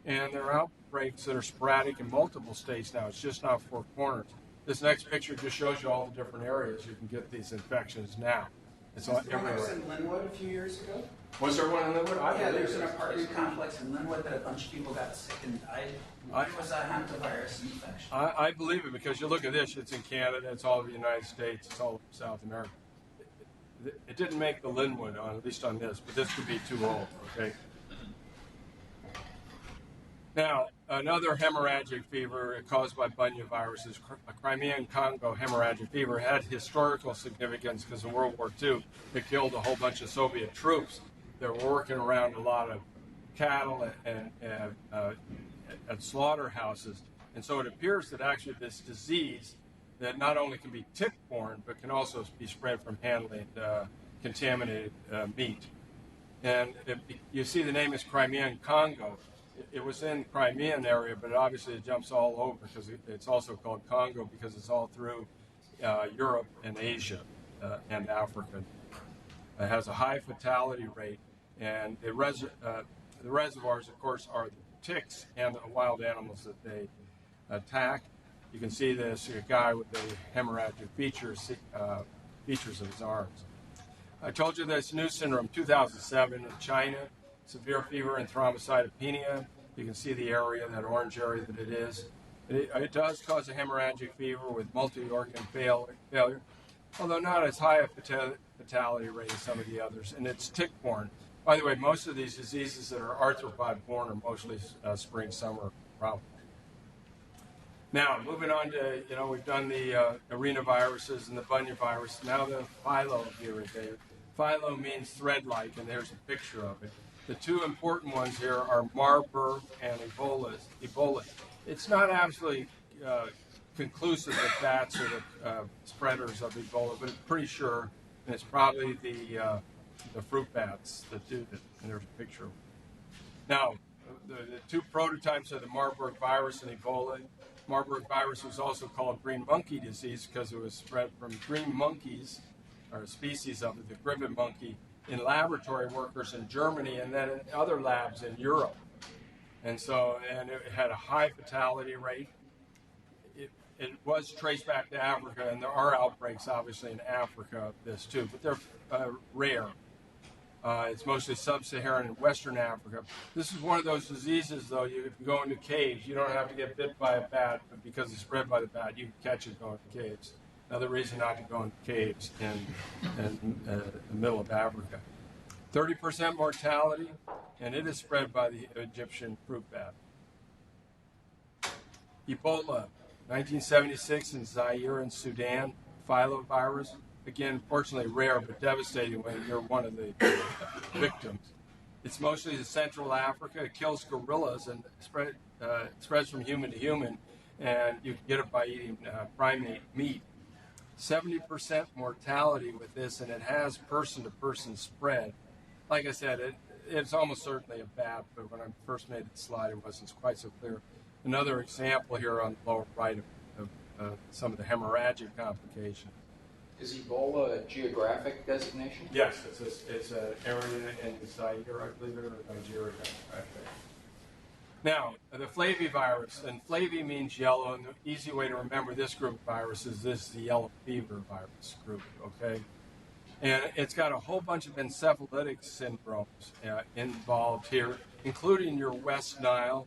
And there are outbreaks that are sporadic in multiple states now. It's just not Four Corners. This next picture just shows you all the different areas you can get these infections now. It's all everywhere. Was in Linwood a few years ago? Was there one in Linwood? Yeah, there's an apartment complex in Linwood that a bunch of people got sick and died. It was a hantavirus infection. I believe it, because you look at this, it's in Canada, it's all over the United States, it's all over South America. It didn't make the Linwood, at least on this, but this could be too old, okay? Now, another hemorrhagic fever caused by Bunyaviruses, a Crimean Congo hemorrhagic fever, had historical significance because in World War II, it killed a whole bunch of Soviet troops that were working around a lot of cattle and at slaughterhouses. And so it appears that actually this disease that not only can be tick-borne, but can also be spread from handling contaminated meat. And you see the name is Crimean Congo. It was in Crimean area, but obviously it jumps all over because it's also called Congo because it's all through Europe and Asia and Africa. It has a high fatality rate, and the reservoirs, of course, are the ticks and the wild animals that they attack. You can see this guy with the hemorrhagic features of his arms. I told you this new syndrome, 2007 in China, severe fever and thrombocytopenia. You can see the area, that orange area that it is. It does cause a hemorrhagic fever with multi-organ failure, although not as high a fatality rate as some of the others, and it's tick-borne. By the way, most of these diseases that are arthropod-borne are mostly spring, summer problems. Now, moving on to, we've done the Arenaviruses and the Bunyaviruses, now the Filoviruses. Philo means thread-like, and there's a picture of it. The two important ones here are Marburg and Ebola. It's not absolutely conclusive that bats are the spreaders of Ebola, but it's pretty sure, and it's probably the fruit bats that do it, and there's a picture of it. Now, the two prototypes are the Marburg virus and Ebola. Marburg virus was also called green monkey disease because it was spread from green monkeys, or a species of it, the grivet monkey, in laboratory workers in Germany and then in other labs in Europe. And it had a high fatality rate. It was traced back to Africa, and there are outbreaks, obviously, in Africa of this too, but they're rare. It's mostly sub-Saharan and Western Africa. This is one of those diseases, though, if you go into caves, you don't have to get bit by a bat, but because it's spread by the bat, you can catch it going to caves. Another reason not to go in caves in the middle of Africa. 30% mortality, and it is spread by the Egyptian fruit bat. Ebola, 1976 in Zaire and Sudan, Filovirus. Again, fortunately rare but devastating when you're one of the victims. It's mostly in Central Africa. It kills gorillas and spreads from human to human, and you can get it by eating primate meat. 70% mortality with this, and it has person-to-person spread. Like I said, it's almost certainly a bat, but when I first made the slide, it wasn't quite so clear. Another example here on the lower right of some of the hemorrhagic complications. Is Ebola a geographic designation? Yes, it's an area in Zaire, I believe, or Nigeria. Right there. Now, the Flavivirus, and Flavi means yellow, and the easy way to remember this group of viruses, this is the yellow fever virus group, okay? And it's got a whole bunch of encephalitic syndromes involved here, including your West Nile.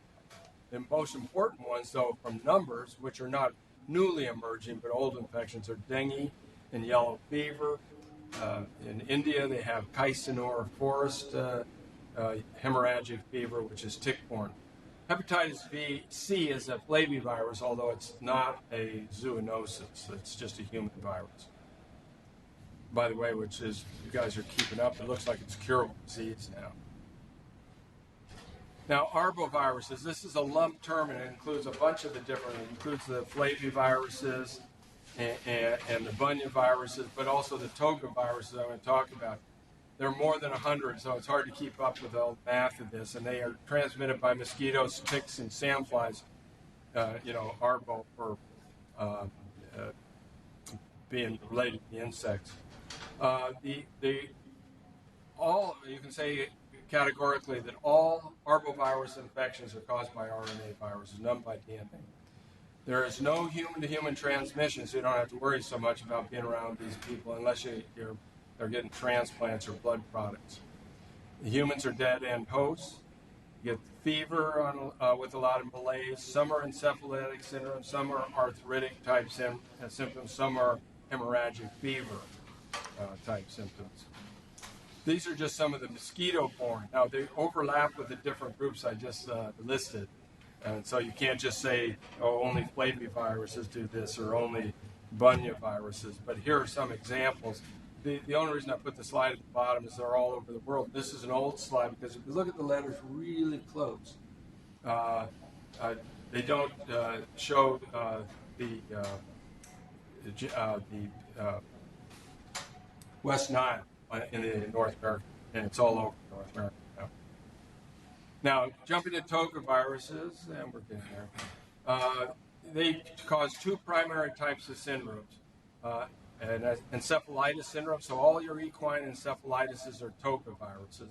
The most important ones, though, from numbers, which are not newly emerging, but old infections, are dengue and yellow fever. In India, they have Kaisanur forest hemorrhagic fever, which is tick-borne. Hepatitis C is a flavivirus, although it's not a zoonosis. It's just a human virus. By the way, which is, you guys are keeping up, it looks like it's curable disease now. Now, arboviruses, this is a lump term, and it includes a bunch of the different, it includes the flaviviruses and the bunyaviruses, but also the togaviruses I'm going to talk about. There are more than 100, so it's hard to keep up with all the math of this, and they are transmitted by mosquitoes, ticks, and sandflies, arbo for being related to the insects. You can say categorically that all arbovirus infections are caused by RNA viruses, none by DNA. There is no human-to-human transmission, so you don't have to worry so much about being around these people unless they're getting transplants or blood products. The humans are dead-end hosts. You get fever with a lot of malaise. Some are encephalitic syndrome, some are arthritic type symptoms, some are hemorrhagic fever type symptoms. These are just some of the mosquito-borne. Now, they overlap with the different groups I just listed. And so you can't just say, oh, only flaviviruses do this or only bunyaviruses. But here are some examples. The only reason I put the slide at the bottom is they're all over the world. This is an old slide because if you look at the letters really close, they don't show the West Nile in the North America, and it's all over North America now. Now, jumping to togaviruses, and we're getting there. They cause two primary types of syndromes. And encephalitis syndrome, so all your equine encephalitises are togaviruses.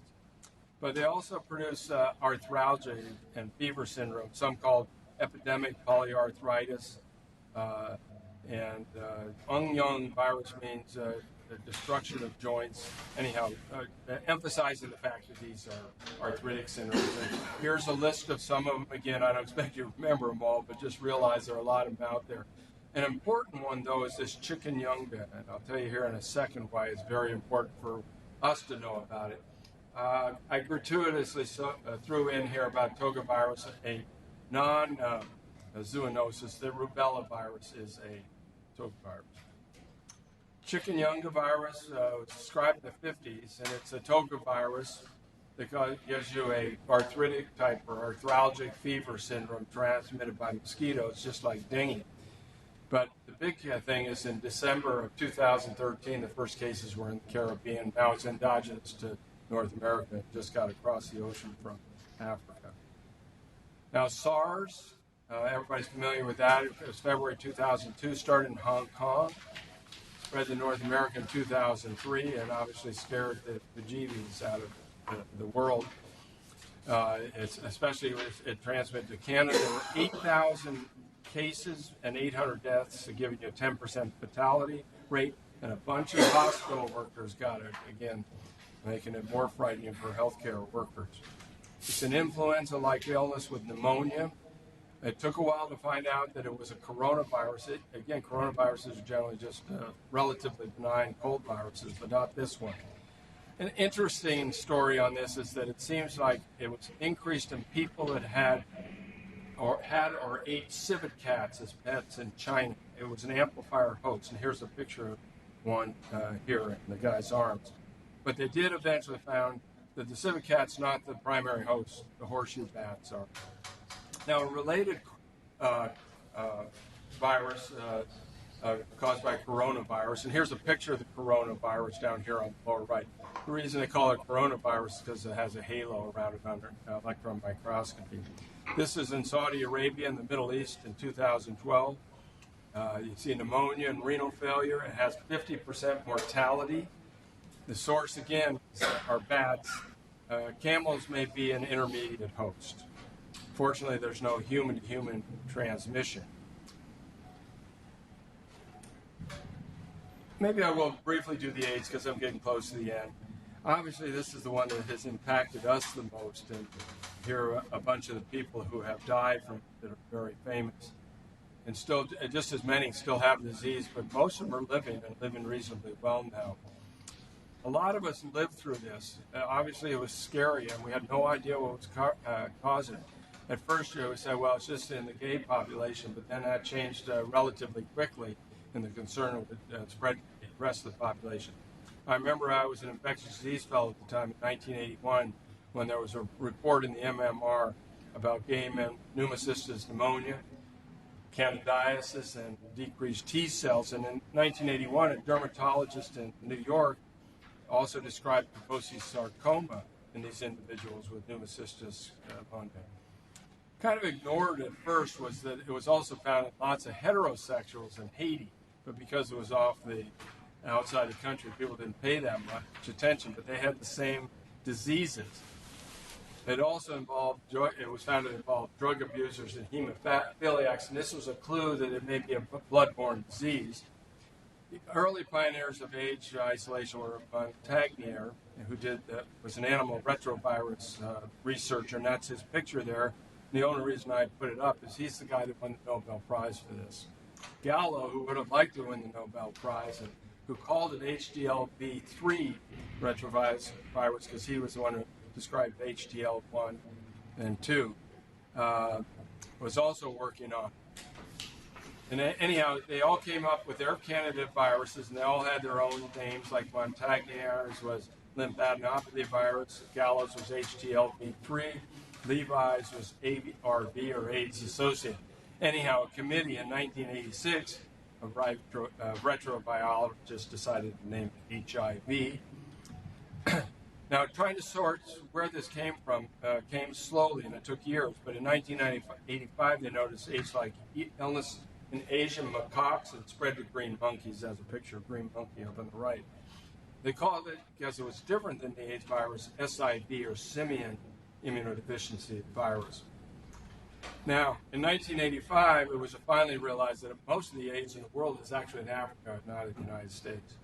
But they also produce arthralgia and fever syndrome, some called epidemic polyarthritis. And Ung-Yong virus means the destruction of joints. Anyhow, emphasizing the fact that these are arthritic syndromes. And here's a list of some of them. Again, I don't expect you to remember them all, but just realize there are a lot of them out there. An important one, though, is this chikungunya, and I'll tell you here in a second why it's very important for us to know about it. I gratuitously threw in here about togavirus, a non-zoonosis. The rubella virus is a togavirus. Chikungunya virus was described in the 50s, and it's a togavirus that gives you a arthritic type or arthralgic fever syndrome transmitted by mosquitoes, just like dengue. But the big thing is in December of 2013, the first cases were in the Caribbean. Now it's endogenous to North America. It just got across the ocean from Africa. Now SARS, everybody's familiar with that. It was February 2002, started in Hong Kong, spread to North America in 2003, and obviously scared the bejeebies out of the world. Especially it transmitted to Canada. There were 8,000 cases and 800 deaths, giving you a 10% fatality rate, and a bunch of hospital workers got it, again, making it more frightening for healthcare workers. It's an influenza-like illness with pneumonia. It took a while to find out that it was a coronavirus. Again, coronaviruses are generally just relatively benign cold viruses, but not this one. An interesting story on this is that it seems like it was increased in people that had or ate civet cats as pets in China. It was an amplifier hoax, and here's a picture of one here in the guy's arms. But they did eventually found that the civet cat's not the primary host. The horseshoe bats are. Now, a related virus caused by coronavirus, and here's a picture of the coronavirus down here on the lower right. The reason they call it coronavirus is because it has a halo around it under electron microscopy. This is in Saudi Arabia in the Middle East in 2012. You see pneumonia and renal failure. It has 50% mortality. The source, again, are bats. Camels may be an intermediate host. Fortunately, there's no human-to-human transmission. Maybe I will briefly do the AIDS because I'm getting close to the end. Obviously, this is the one that has impacted us the most, and here are a bunch of the people who have died from that are very famous. And still, just as many still have the disease, but most of them are living and living reasonably well now. A lot of us lived through this. Obviously, it was scary, and we had no idea what was causing it. At first, we said, well, it's just in the gay population, but then that changed relatively quickly, and the concern would spread to the rest of the population. I remember I was an infectious disease fellow at the time in 1981 when there was a report in the MMR about gay men, pneumocystis pneumonia, candidiasis, and decreased T cells. And in 1981, a dermatologist in New York also described Kaposi's sarcoma in these individuals with pneumocystis pneumonia. Kind of ignored at first was that it was also found in lots of heterosexuals in Haiti, but because it was off the outside the country, people didn't pay that much attention, but they had the same diseases. It also involved, it was found to involve drug abusers and hemophiliacs, and this was a clue that it may be a blood-borne disease. The early pioneers of AIDS isolation were Montagnier, who was an animal retrovirus researcher, and that's his picture there. The only reason I put it up is he's the guy that won the Nobel Prize for this. Gallo, who would have liked to win the Nobel Prize, and who called it HDLV3 retrovirus because he was the one who described HDL1 and 2, was also working on it. And anyhow, they all came up with their candidate viruses, and they all had their own names, like Montagnier's was lymphadenopathy virus, Gallo's was HDLV3, Levi's was ARV, or AIDS associated. Anyhow, a committee in 1986 of retrobiologists decided to name it HIV. Now, trying to sort where this came from came slowly, and it took years. But in 1985, they noticed AIDS-like illness in Asian macaques and spread to green monkeys, as a picture of green monkey up on the right. They called it, because it was different than the AIDS virus, SIV, or simian immunodeficiency virus. Now, in 1985, it was finally realized that most of the AIDS in the world is actually in Africa, not in the United States.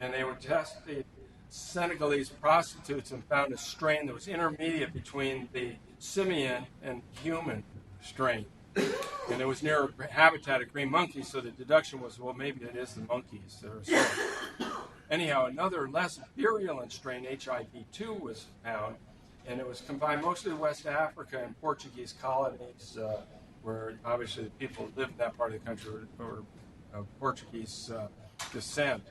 And they were testing Senegalese prostitutes and found a strain that was intermediate between the simian and human strain. And it was near a habitat of green monkeys, so the deduction was, well, maybe it is the monkeys that are source. Anyhow, another less virulent strain, HIV-2, was found, and it was confined mostly to West Africa and Portuguese colonies, where obviously the people who lived in that part of the country were of Portuguese descent.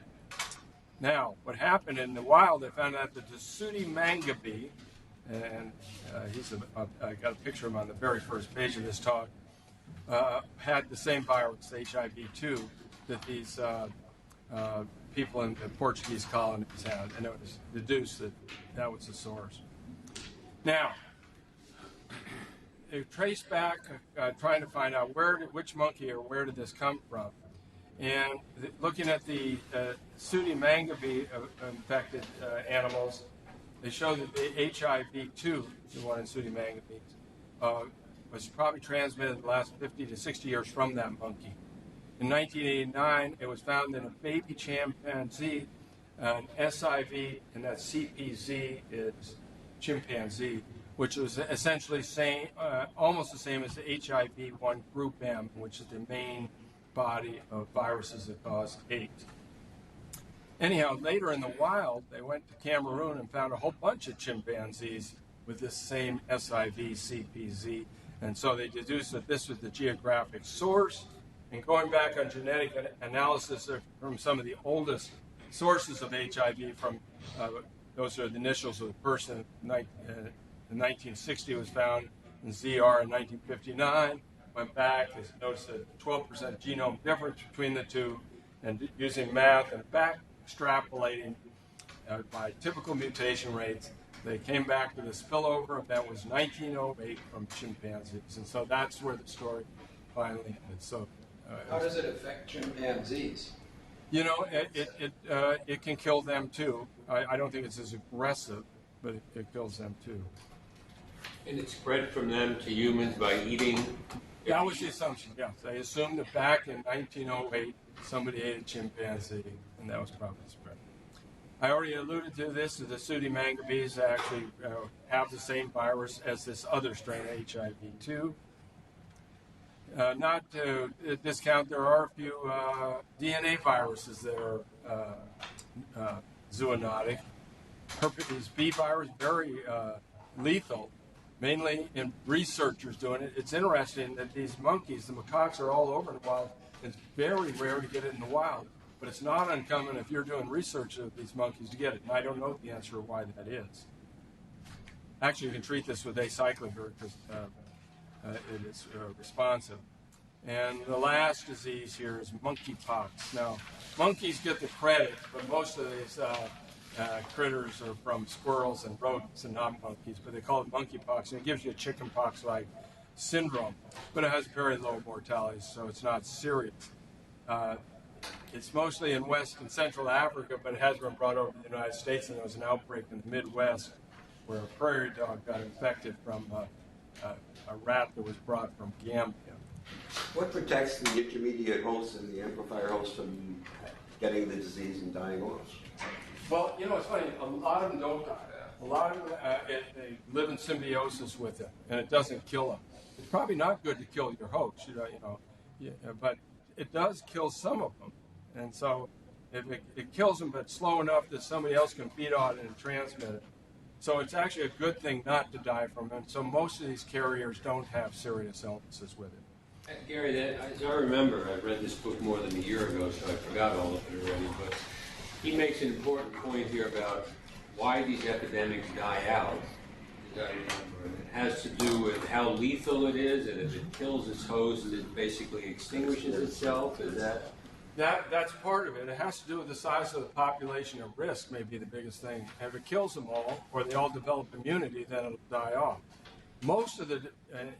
Now, what happened in the wild, they found out that the Sudi Mangabe, and I got a picture of him on the very first page of this talk, had the same virus, HIV-2, that these people in the Portuguese colonies had, and it was deduced that that was the source. Now, they traced back, trying to find out which monkey or where did this come from. And looking at the Sudi Mangabe infected animals, they showed that the HIV-2, the one in Sudi Mangabe, was probably transmitted in the last 50 to 60 years from that monkey. In 1989, it was found in a baby chimpanzee, an SIV, and that CPZ is chimpanzee, which was essentially almost the same as the HIV-1 group M, which is the main body of viruses that cause AIDS. Anyhow, later in the wild, they went to Cameroon and found a whole bunch of chimpanzees with this same SIV-CPZ. And so they deduced that this was the geographic source. And going back on genetic analysis from some of the oldest sources of HIV, from those are the initials of the person in 1960 was found in ZR in 1959. Went back, they noticed a 12% genome difference between the two, and using math and back extrapolating by typical mutation rates, they came back to the spillover that was 1908 from chimpanzees, and so that's where the story finally ended. So, how does it affect chimpanzees? You know, it can kill them too. I don't think it's as aggressive, but it kills them too. And it spread from them to humans by eating? That was the assumption, yes. They assumed that back in 1908, somebody ate a chimpanzee, and that was probably spread. I already alluded to this, the pseudomangabes actually have the same virus as this other strain, HIV-2. Not to discount, there are a few DNA viruses that are zoonotic. Herpes B virus, very lethal, mainly in researchers doing it. It's interesting that these monkeys, the macaques, are all over the wild. It's very rare to get it in the wild, but it's not uncommon if you're doing research of these monkeys to get it. And I don't know the answer to why that is. Actually, you can treat this with acyclovir because it is responsive. And the last disease here is monkeypox. Now, monkeys get the credit, but most of these critters are from squirrels and rodents and not monkeys, but they call it monkeypox, and it gives you a chickenpox-like syndrome, but it has very low mortality, so it's not serious. It's mostly in West and Central Africa, but it has been brought over to the United States, and there was an outbreak in the Midwest where a prairie dog got infected from a rat that was brought from Gambia. What protects the intermediate host and the amplifier host from getting the disease and dying off? Well, you know, it's funny. A lot of them don't die. A lot of them, they live in symbiosis with it, and it doesn't kill them. It's probably not good to kill your host, but it does kill some of them. And so if it kills them, but slow enough that somebody else can feed on it and transmit it. So it's actually a good thing not to die from it. So most of these carriers don't have serious illnesses with it. Gary, as I remember, I read this book more than a year ago, so I forgot all of it already, but he makes an important point here about why these epidemics die out. As I remember, and it has to do with how lethal it is, and if it kills its host, it basically extinguishes itself. Is that? That's part of it. It has to do with the size of the population at risk, may be the biggest thing. If it kills them all, or they all develop immunity, then it'll die off. Most of in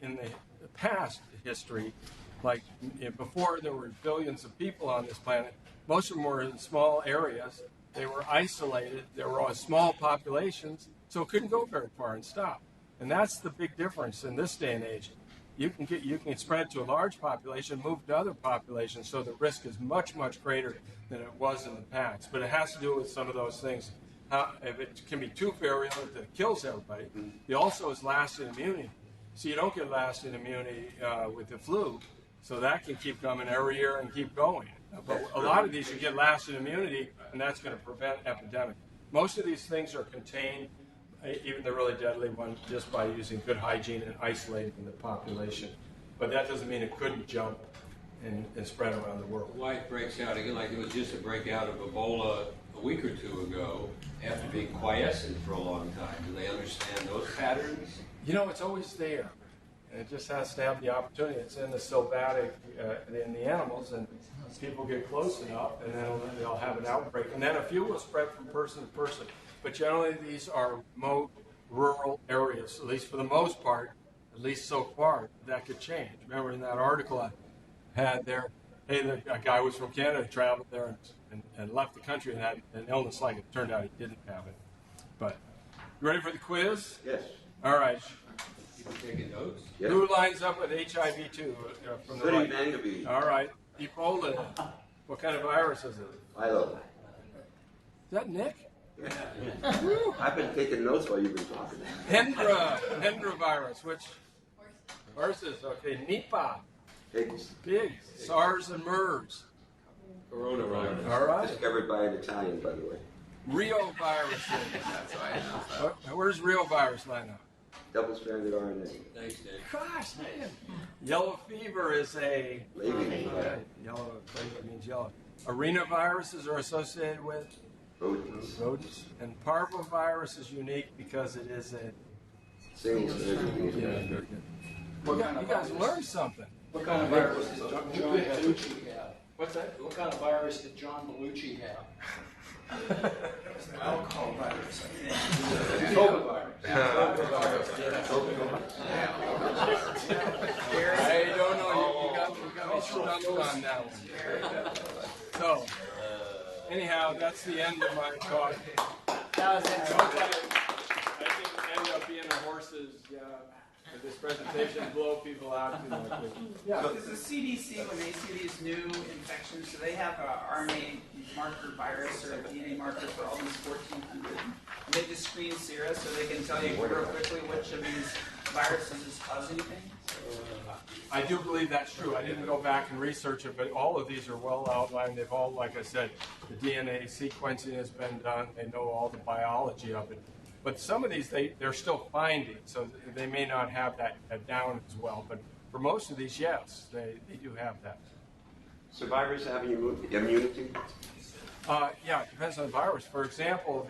the past history, like before there were billions of people on this planet, most of them were in small areas. They were isolated. There were all small populations, so it couldn't go very far and stop. And that's the big difference in this day and age. You can spread to a large population, move to other populations, so the risk is much, much greater than it was in the past. But it has to do with some of those things. If it can be too virulent that it kills everybody, it also is lasting immunity. So you don't get lasting immunity with the flu, so that can keep coming every year and keep going. But a lot of these you get lasting immunity, and that's going to prevent epidemic. Most of these things are contained, even the really deadly ones, just by using good hygiene and isolating the population. But that doesn't mean it couldn't jump and spread around the world. Why it breaks out again, like it was just a breakout of Ebola a week or two ago after being quiescent for a long time. Do they understand those patterns? You know, it's always there. And it just has to have the opportunity. It's in the sylvatic, in the animals, and people get close enough, and then they'll have an outbreak. And then a few will spread from person to person. But generally, these are remote, rural areas, at least for the most part, at least so far. That could change. Remember in that article I had there, a guy was from Canada, traveled there and left the country and had an illness like it. Turned out he didn't have it. But you ready for the quiz? Yes. All right. People taking notes? Yes. Who lines up with HIV-2 from the right? Pseudomangabes. All right. Ebola. What kind of virus is it? Philo. Is that Nick? I've been taking notes while you've been talking. Hendra virus, which horses, okay, Nipah, Pigs. SARS and MERS. Coronavirus. All right. Discovered by an Italian, by the way. Rio viruses. That's why I know that. Where's Rio virus line up? Double-stranded RNA. Thanks, Dave. Gosh, man. Yellow fever is a Yellow means yellow. Arenaviruses are associated with rodents. And parvovirus is unique because it is a single-stranded. You guys learned something. What kind of virus did John Belushi have? What's that? What kind of virus did John Belushi have? Alcohol virus. Togavirus. I don't know. You got me stumped on that one. So, anyhow, that's the end of my talk. I didn't end up being a horse's. This presentation blow people out. Yeah. Does the CDC, when they see these new infections, do they have a RNA marker virus or a DNA marker for all these 1,400? And they just screen sera so they can tell you real quickly which of these viruses is causing anything? I do believe that's true. I didn't go back and research it, but all of these are well outlined. They've all, like I said, the DNA sequencing has been done. They know all the biology of it. But some of these, they're still finding, so they may not have that down as well. But for most of these, yes, they do have that. Survivors have immunity? Yeah, it depends on the virus. For example,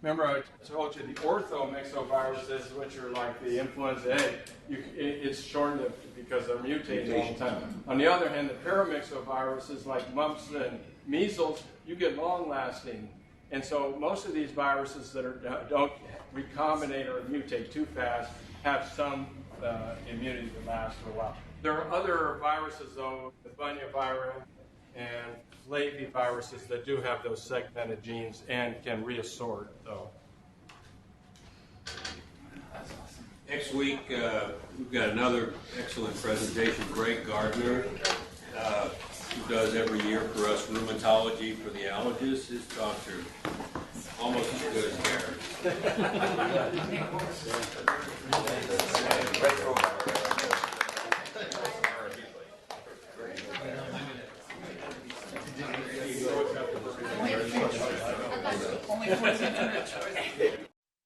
remember I told you the orthomyxoviruses, which are like the influenza A, it's shortened because they're mutating all the time. On the other hand, the paramyxoviruses like mumps and measles, you get long-lasting. And so most of these viruses that don't recombinate or mutate too fast have some immunity that lasts for a while. There are other viruses, though, the Bunyaviruses and Flaviviruses that do have those segmented genes and can reassort, though. Next week, we've got another excellent presentation. Greg Gardner, who does every year for us rheumatology for the allergists. His talks are almost as good as Garrison. Only 14 minutes.